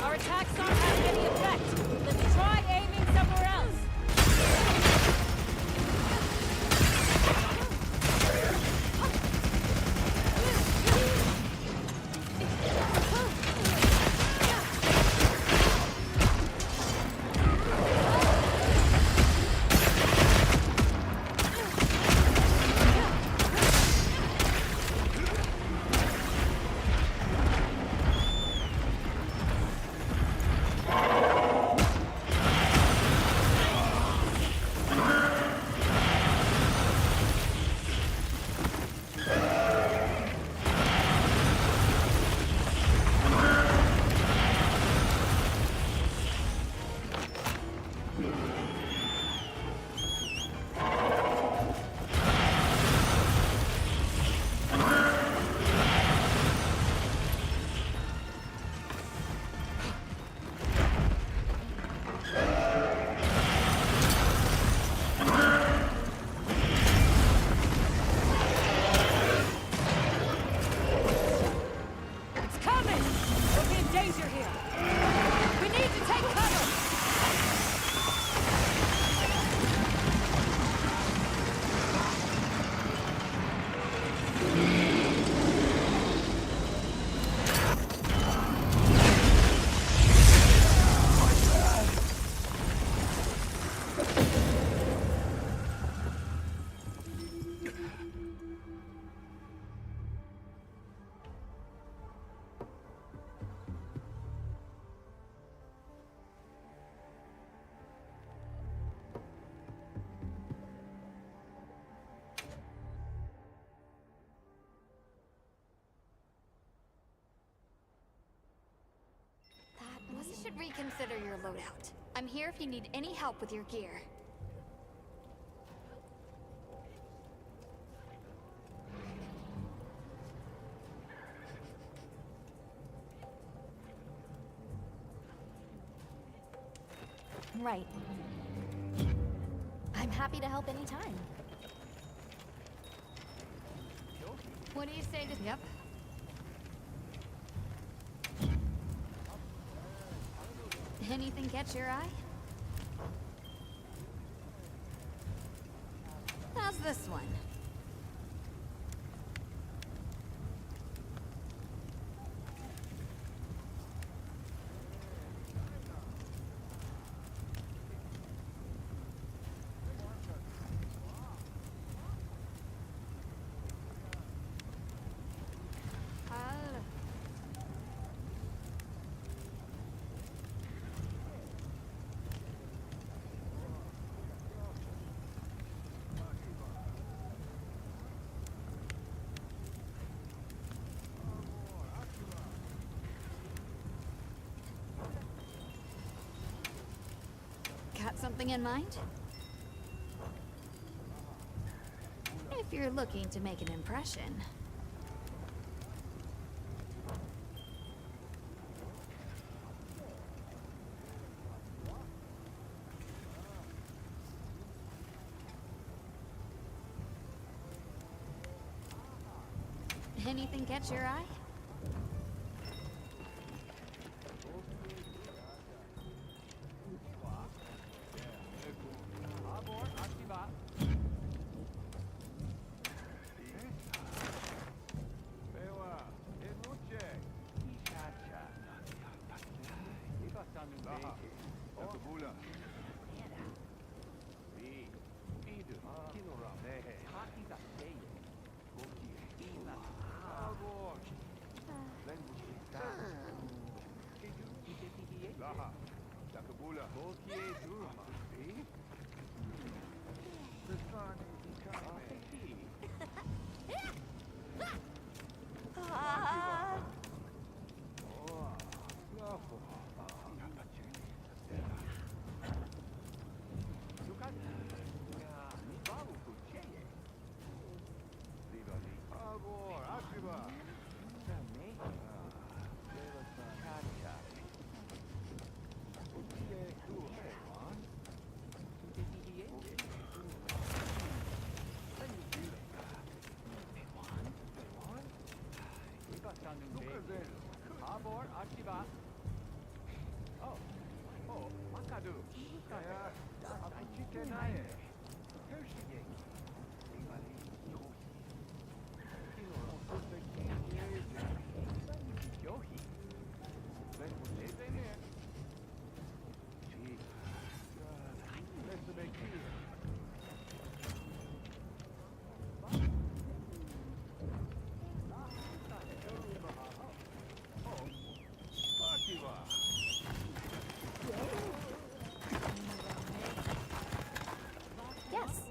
Our attacks aren't having any effect. Let's try aiming somewhere else. We should reconsider your loadout. I'm here if you need any help with your gear. Right. I'm happy to help anytime. What do you say to... Yep. Anything catch your eye? How's this one? Got something in mind? If you're looking to make an impression. Anything catch your eye? Yes.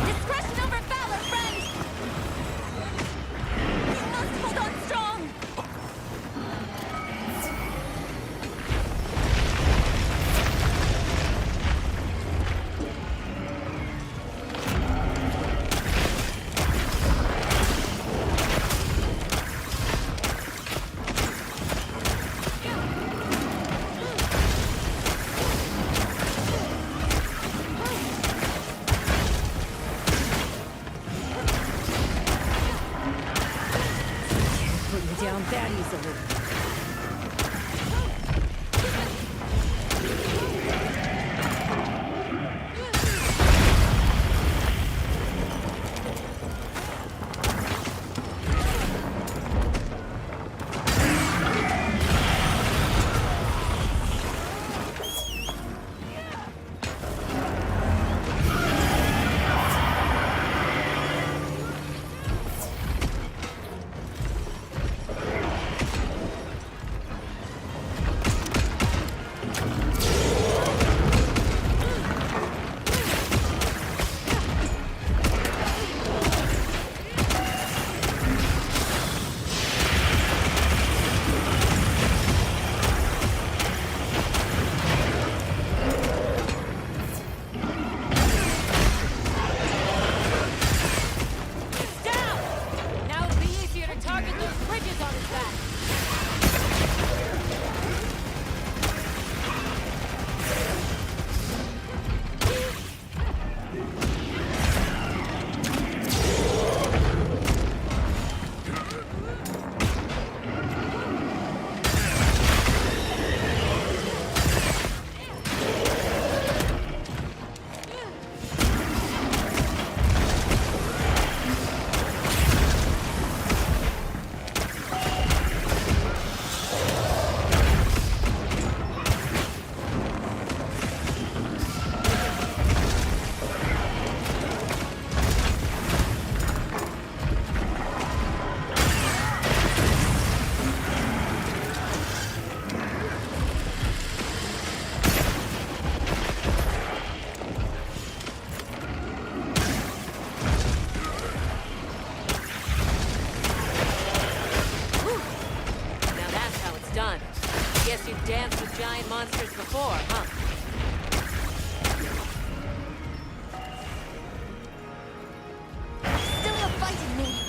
Discretion over valor, friend! You must hold on strong! Put me down that easily. Down! Now it'll be easier to target those bridges on his back. Now that's how it's done. Guess you've danced with giant monsters before, huh? Still have fight in me.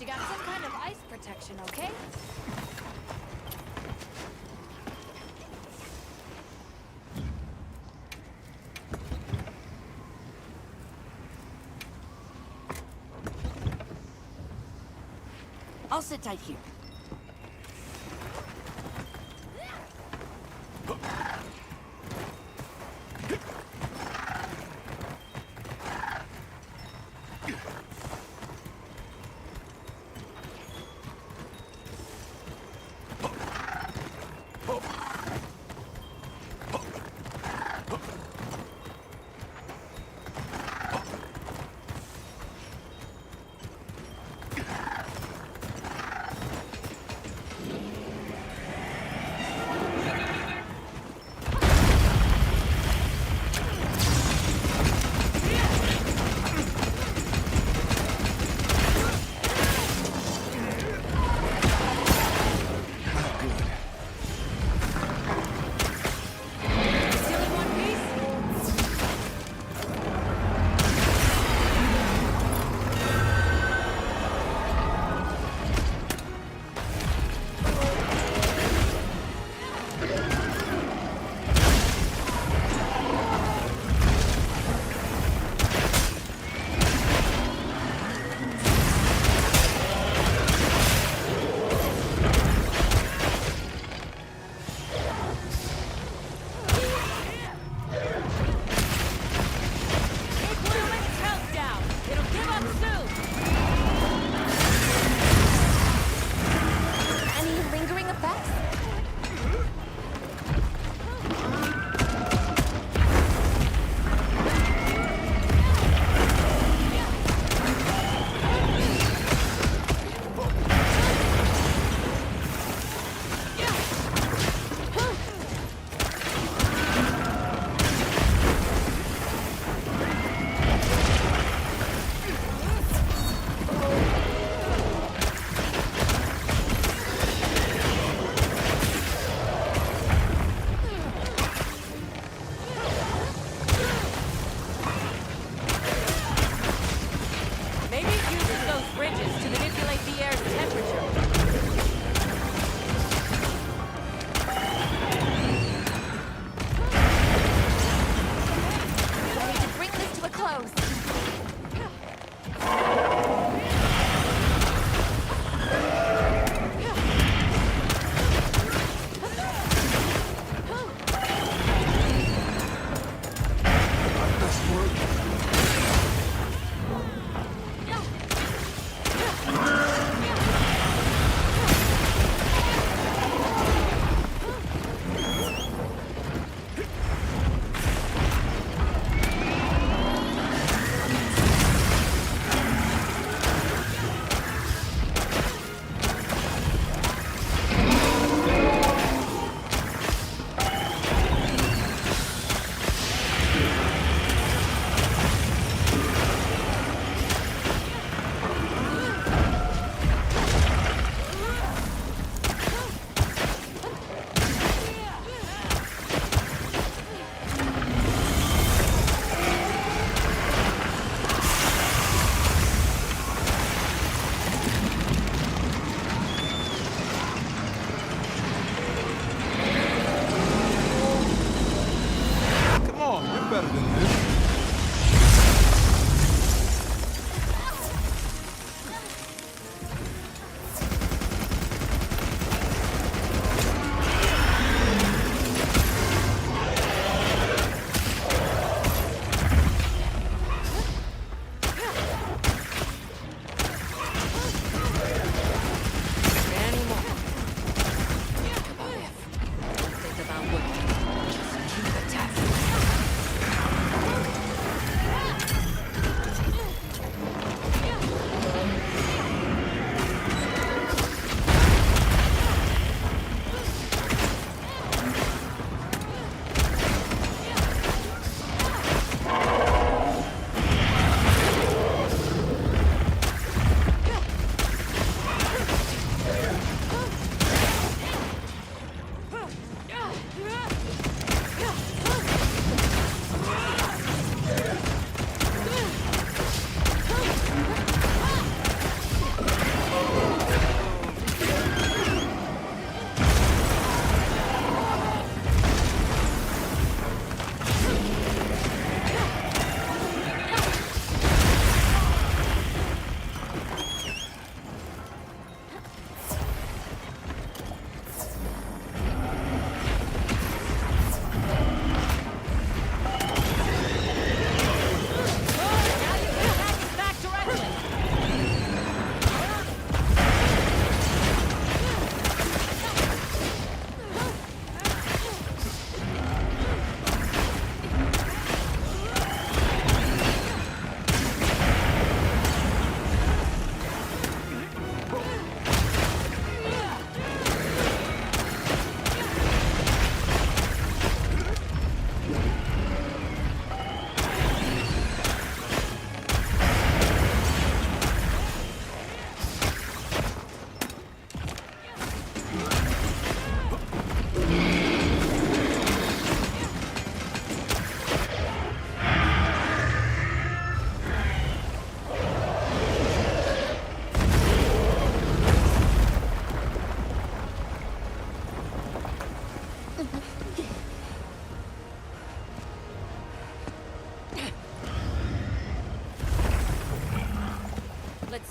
you got some kind of ice protection, okay? I'll sit tight here.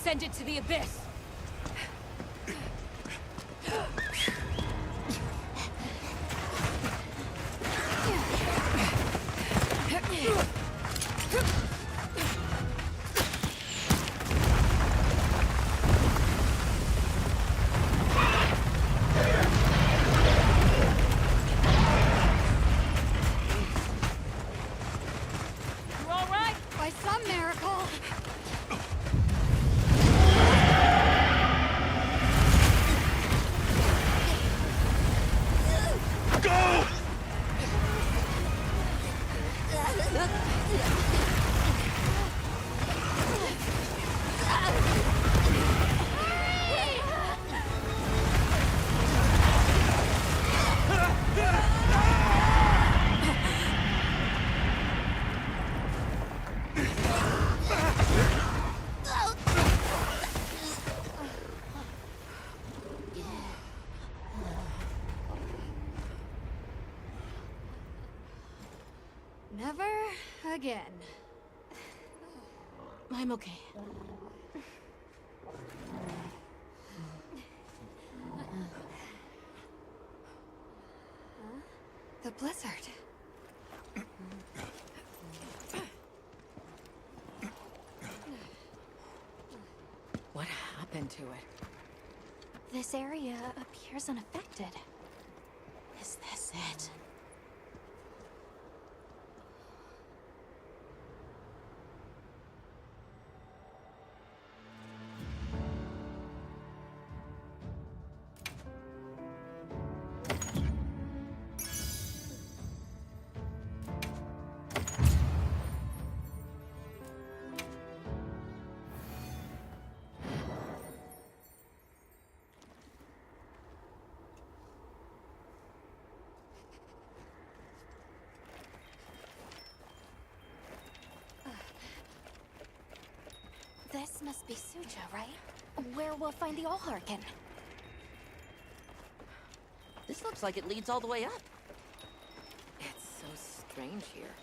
Send it to the abyss! You all right? By some miracle. Never again. I'm okay. The blizzard. What happened to it? This area appears unaffected. Is this it? This must be Suja, right? Where we'll find the Allharkin. This looks like it leads all the way up. It's so strange here.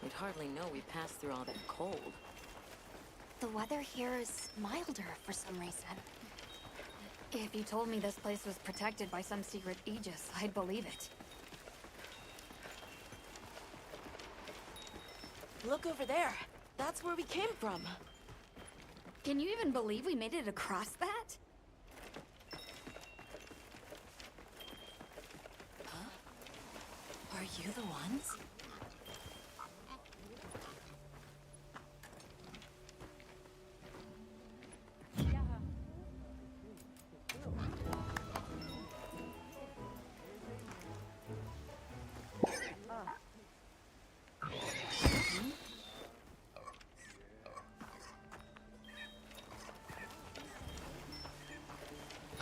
We'd hardly know we passed through all that cold. The weather here is milder for some reason. If you told me this place was protected by some secret aegis, I'd believe it. Look over there. That's where we came from. Can you even believe we made it across that? Are you the ones?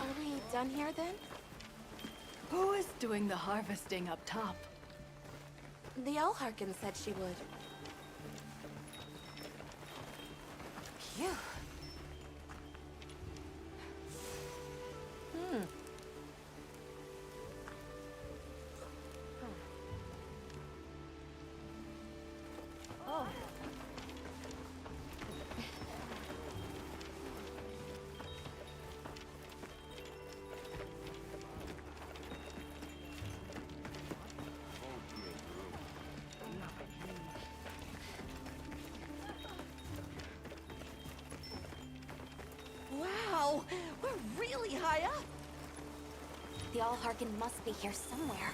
Are we done here then? Who is doing the harvesting up top? The Allharkin said she would. Phew. Oh. Wow! We're really high up! The Allharkin must be here somewhere.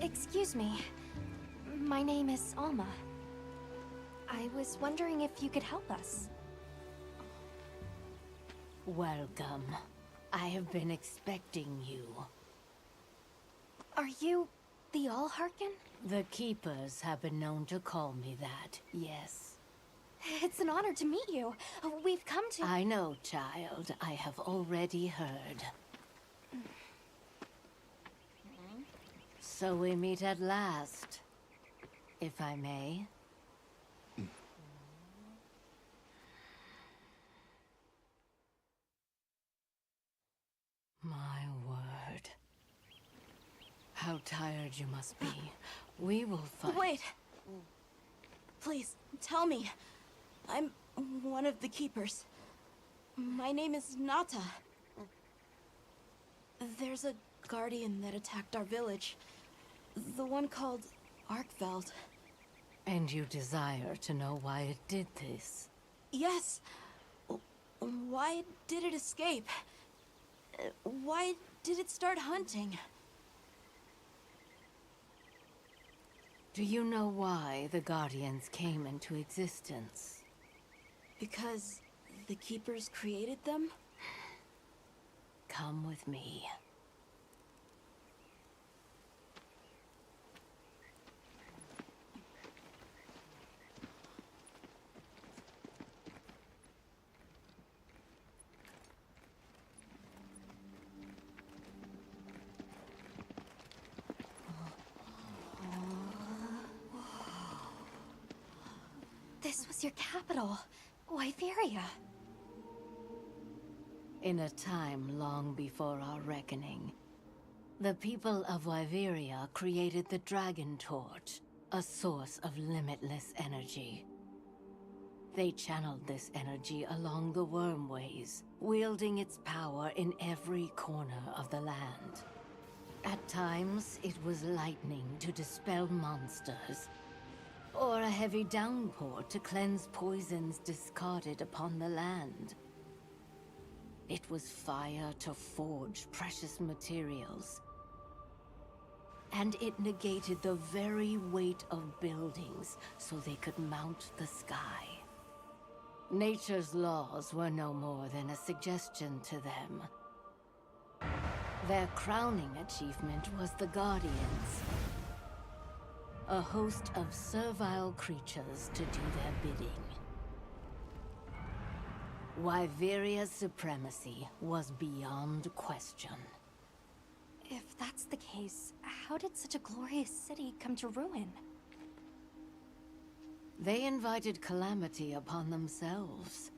Excuse me. My name is Alma. I was wondering if you could help us. Welcome. I have been expecting you. Are you the Allharkin? The Keepers have been known to call me that, yes. It's an honor to meet you. We've come to— I know, child. I have already heard. So we meet at last, if I may. My word. How tired you must be. We will fight. Wait! Please, tell me. I'm one of the keepers. My name is Nata. There's a guardian that attacked our village. The one called Arkveld. And you desire to know why it did this? Yes. Why did it escape? Why did it start hunting? Do you know why the Guardians came into existence? Because the keepers created them? Come with me. This was your capital, Wyveria. In a time long before our reckoning, the people of Wyveria created the Dragon Torch, a source of limitless energy. They channeled this energy along the wormways, wielding its power in every corner of the land. At times, it was lightning to dispel monsters, or a heavy downpour to cleanse poisons discarded upon the land. It was fire to forge precious materials. And it negated the very weight of buildings so they could mount the sky. Nature's laws were no more than a suggestion to them. Their crowning achievement was the Guardians. A host of servile creatures to do their bidding. Wyveria's supremacy was beyond question. If that's the case, how did such a glorious city come to ruin? They invited calamity upon themselves.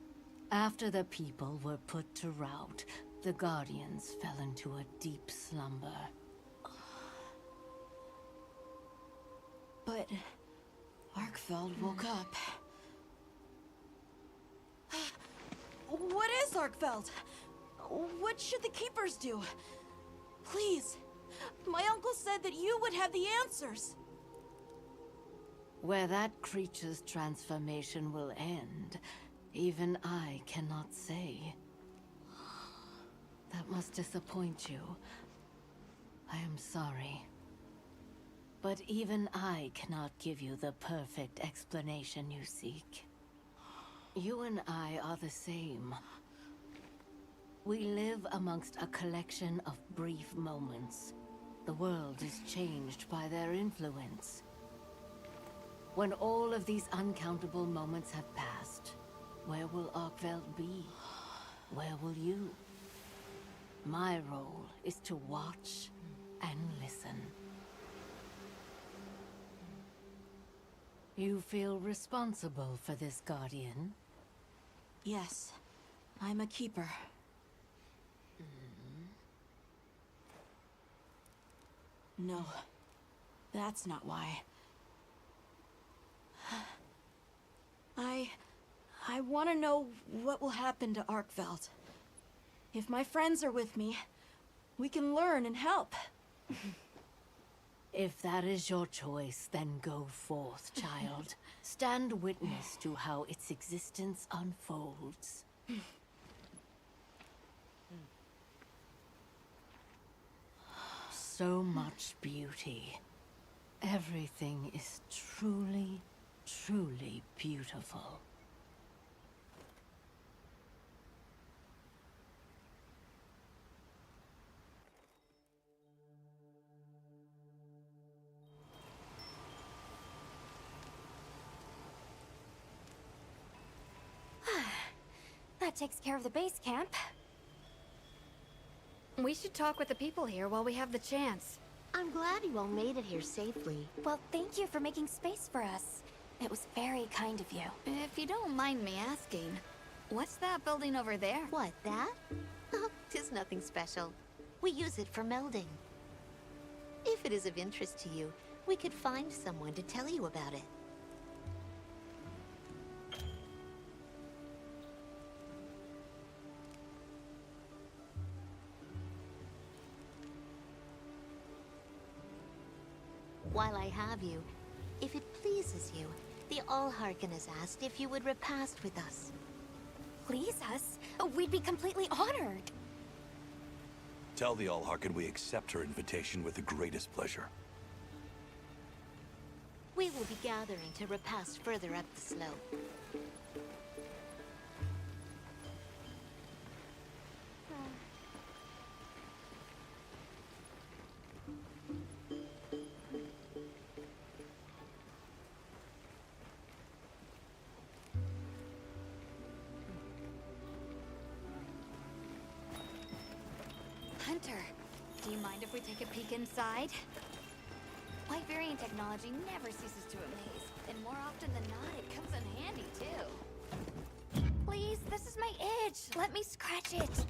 After the people were put to rout, the Guardians fell into a deep slumber. But Arkveld woke up. What is Arkveld? What should the keepers do? Please. My uncle said that you would have the answers. Where that creature's transformation will end, even I cannot say. That must disappoint you. I am sorry. But even I cannot give you the perfect explanation you seek. You and I are the same. We live amongst a collection of brief moments. The world is changed by their influence. When all of these uncountable moments have passed, where will Arkveld be? Where will you? My role is to watch and listen. You feel responsible for this Guardian? Yes, I'm a keeper. No, that's not why. I want to know what will happen to Arkveld. If my friends are with me, we can learn and help. If that is your choice, then go forth, child. Stand witness to how its existence unfolds. So much beauty. Everything is truly, truly beautiful. That takes care of the base camp. We should talk with the people here while we have the chance. I'm glad you all made it here safely. Well, thank you for making space for us. It was very kind of you. If you don't mind me asking, what's that building over there? What, that? Oh, 'tis nothing special. We use it for melding. If it is of interest to you, we could find someone to tell you about it. While I have you, if it pleases you, the Allharkin has asked if you would repast with us. Please us? We'd be completely honored. Tell the Allharkin we accept her invitation with the greatest pleasure. We will be gathering to repast further up the slope. Hunter, do you mind if we take a peek inside? Wyverian technology never ceases to amaze, and more often than not, it comes in handy, too. Please, this is my itch. Let me scratch it.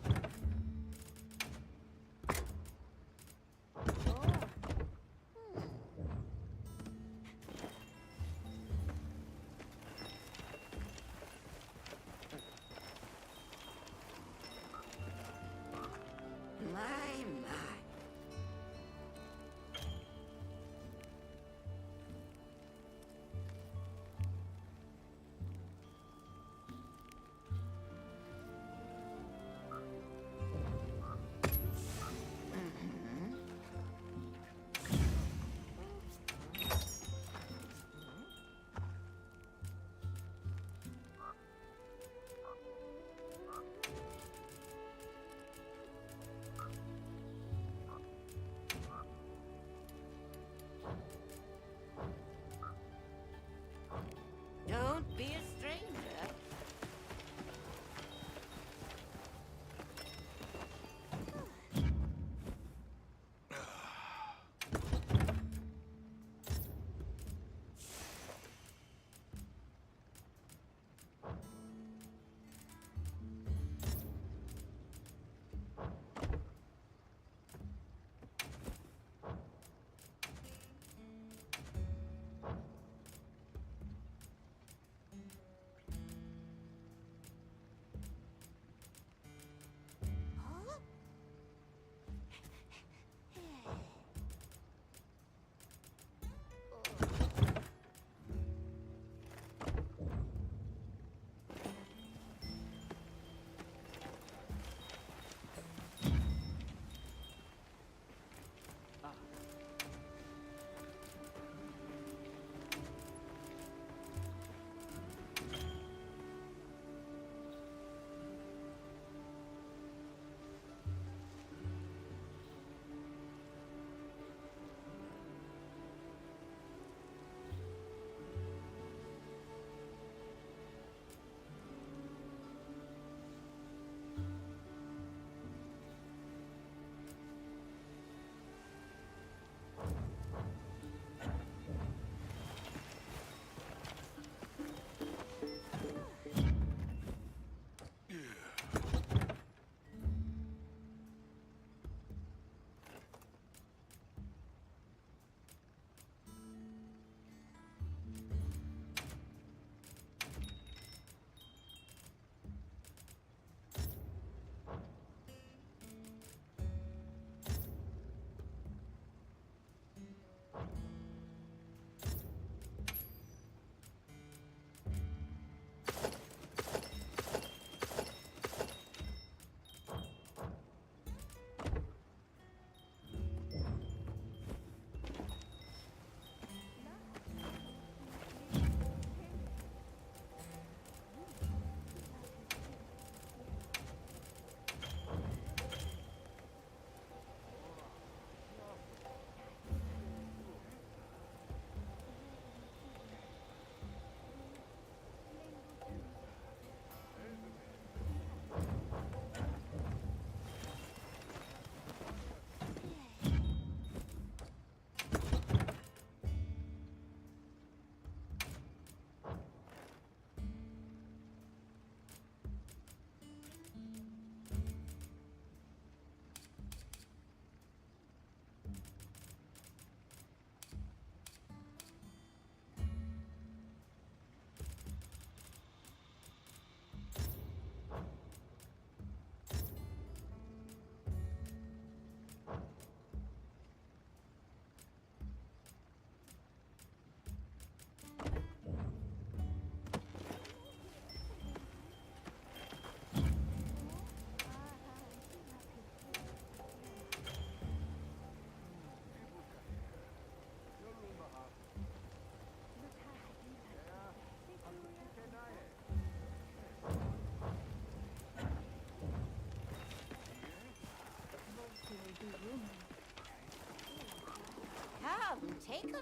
take a...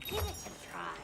Give it a try.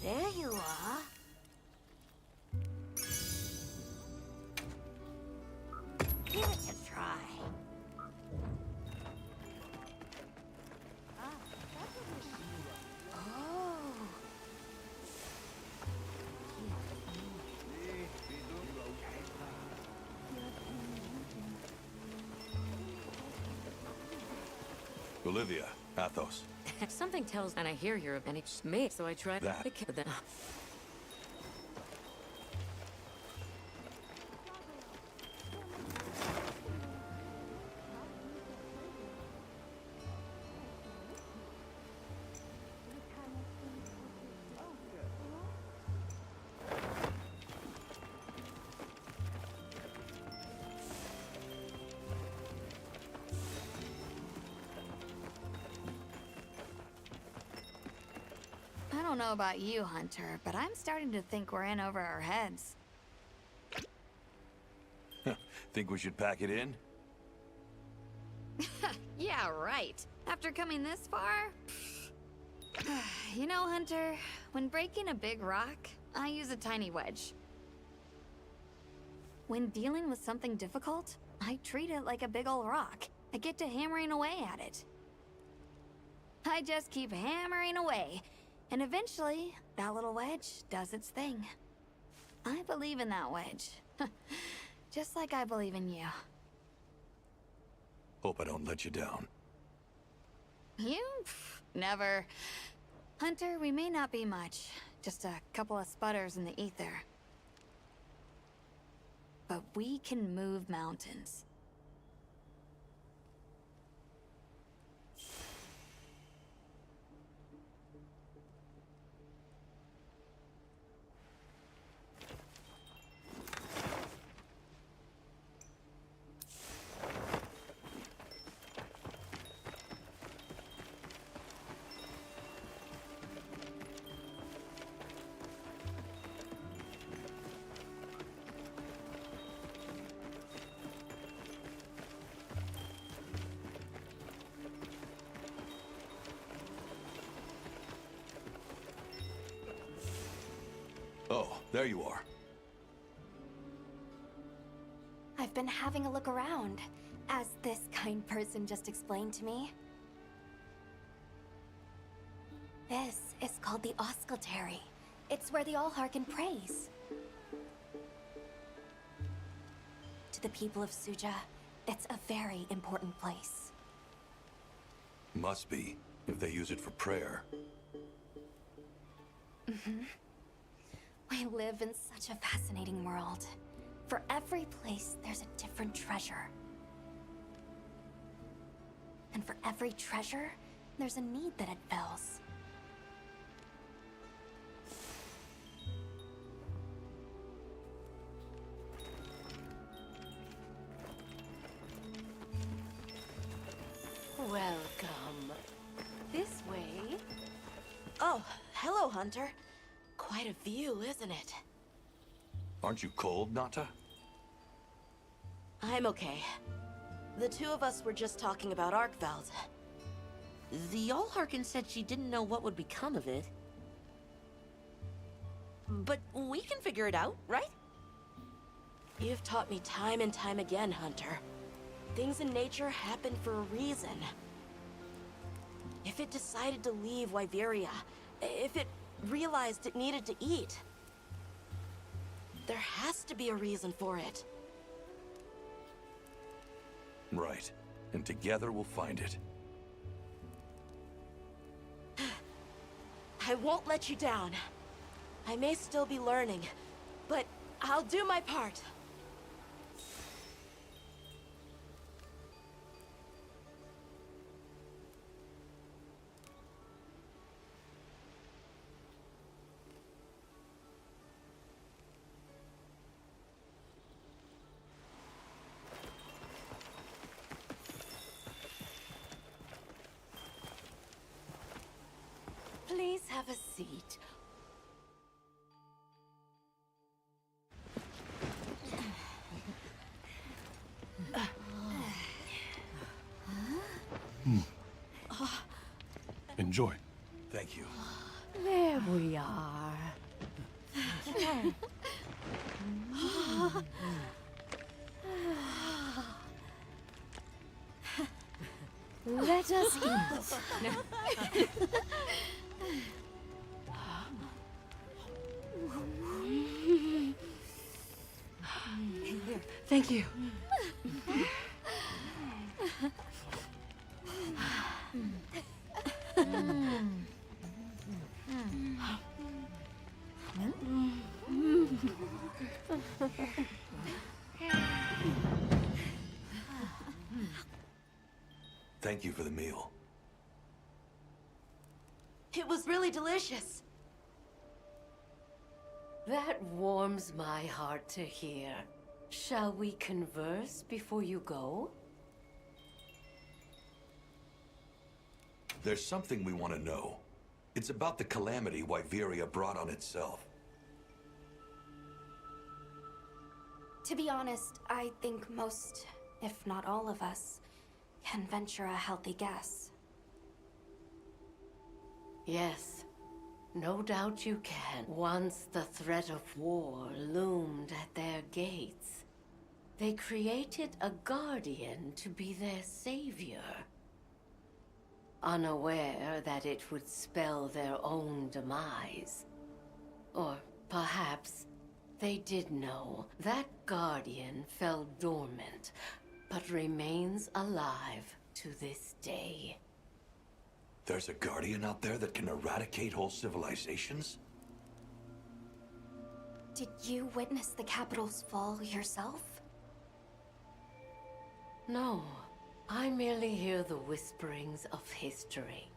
There you are. Give it a try. Olivia, Athos. Something tells, and I hear you're an mate, so I tried That. to kill them. I don't know about you, Hunter, but I'm starting to think we're in over our heads. Think we should pack it in? Yeah, right. After coming this far? You know, Hunter, when breaking a big rock, I use a tiny wedge. When dealing with something difficult, I treat it like a big old rock. I get to hammering away at it. I just keep hammering away, and eventually, that little wedge does its thing. I believe in that wedge. Just like I believe in you. Hope I don't let you down. You? Never. Hunter, we may not be much. Just a couple of sputters in the ether. But we can move mountains. Oh, there you are. I've been having a look around, as this kind person just explained to me. This is called the Oscultary. It's where the All-Harkin prays. To the people of Suja, it's a very important place. Must be, if they use it for prayer. We live in such a fascinating world. For every place, there's a different treasure. And for every treasure, there's a need that it fills. Welcome. This way. Oh, hello, Hunter. Quite a view, isn't it? Aren't you cold, Nata? I'm okay. The two of us were just talking about Arkveld. The Allharkin said she didn't know what would become of it. But we can figure it out, right? You've taught me time and time again, Hunter. Things in nature happen for a reason. If it decided to leave Wyveria, if it realized it needed to eat, there has to be a reason for it. Right. And together we'll find it. I won't let you down. I may still be learning, but I'll do my part. Please have a seat. Enjoy. Thank you. There we are. Let us eat. Thank you. Thank you for the meal. It was really delicious. That warms my heart to hear. Shall we converse before you go? There's something we want to know. It's about the calamity Wyveria brought on itself. To be honest, I think most, if not all of us, can venture a healthy guess. Yes, no doubt you can. Once the threat of war loomed at their gates, they created a guardian to be their savior. Unaware that it would spell their own demise. Or perhaps they did know that guardian fell dormant, but remains alive to this day. There's a guardian out there that can eradicate whole civilizations? Did you witness the capital's fall yourself? No, I merely hear the whisperings of history.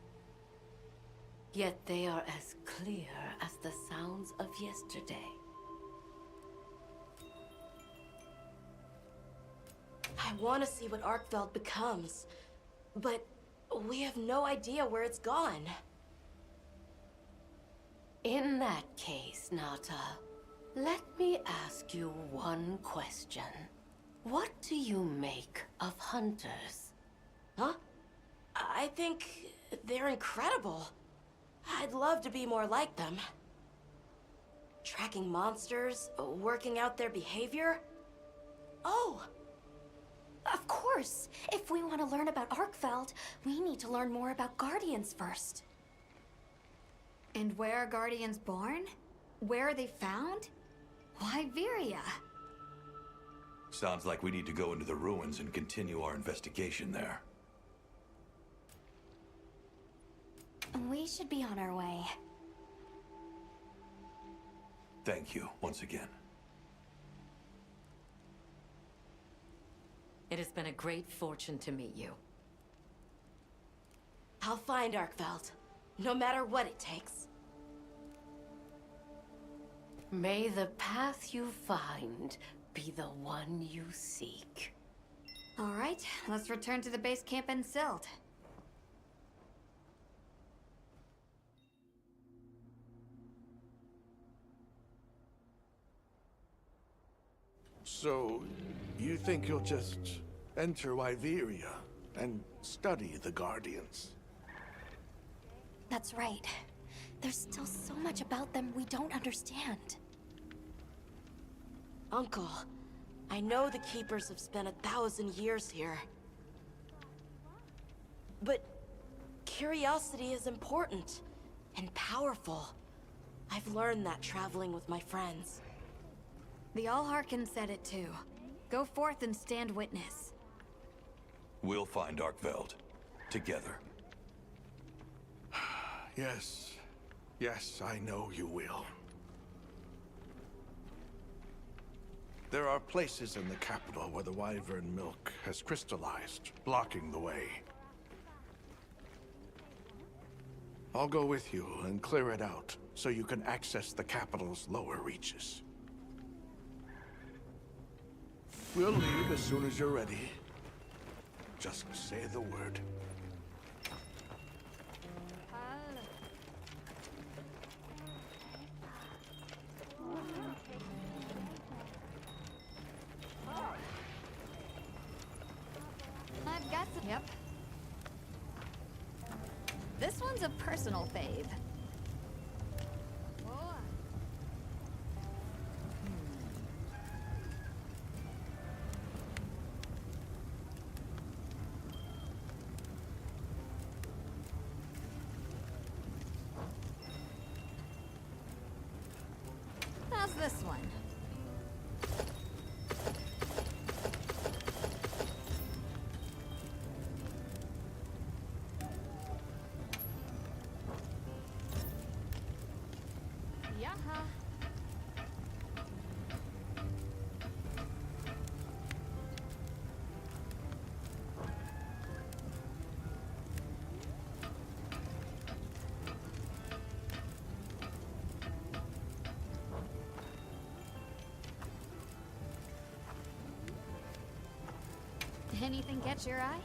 Yet they are as clear as the sounds of yesterday. I want to see what Arkfeld becomes, but we have no idea where it's gone. In that case, Nata, let me ask you one question. What do you make of hunters? Huh? I think they're incredible. I'd love to be more like them. Tracking monsters, working out their behavior. Oh! Of course! If we want to learn about Arkfeld, we need to learn more about Guardians first. And where are Guardians born? Where are they found? Wyveria. Sounds like we need to go into the ruins and continue our investigation there. We should be on our way. Thank you, once again. It has been a great fortune to meet you. I'll find Arkfeld, no matter what it takes. May the path you find be the one you seek. All right, let's return to the base camp in Silt. So, you think you'll just enter Wyveria and study the Guardians? That's right. There's still so much about them we don't understand. Uncle, I know the Keepers have spent 1,000 years here. But Curiosity is important and powerful. I've learned that traveling with my friends. The All-Harkin said it too. Go forth and stand witness. We'll find Arkveld. Together. Yes. Yes, I know you will. There are places in the capital where the wyvern milk has crystallized, blocking the way. I'll go with you and clear it out, so you can access the capital's lower reaches. We'll leave as soon as you're ready. Just say the word. I've got some. Yep. This one's a personal fave. How's this one? Yaha. Anything catch your eye?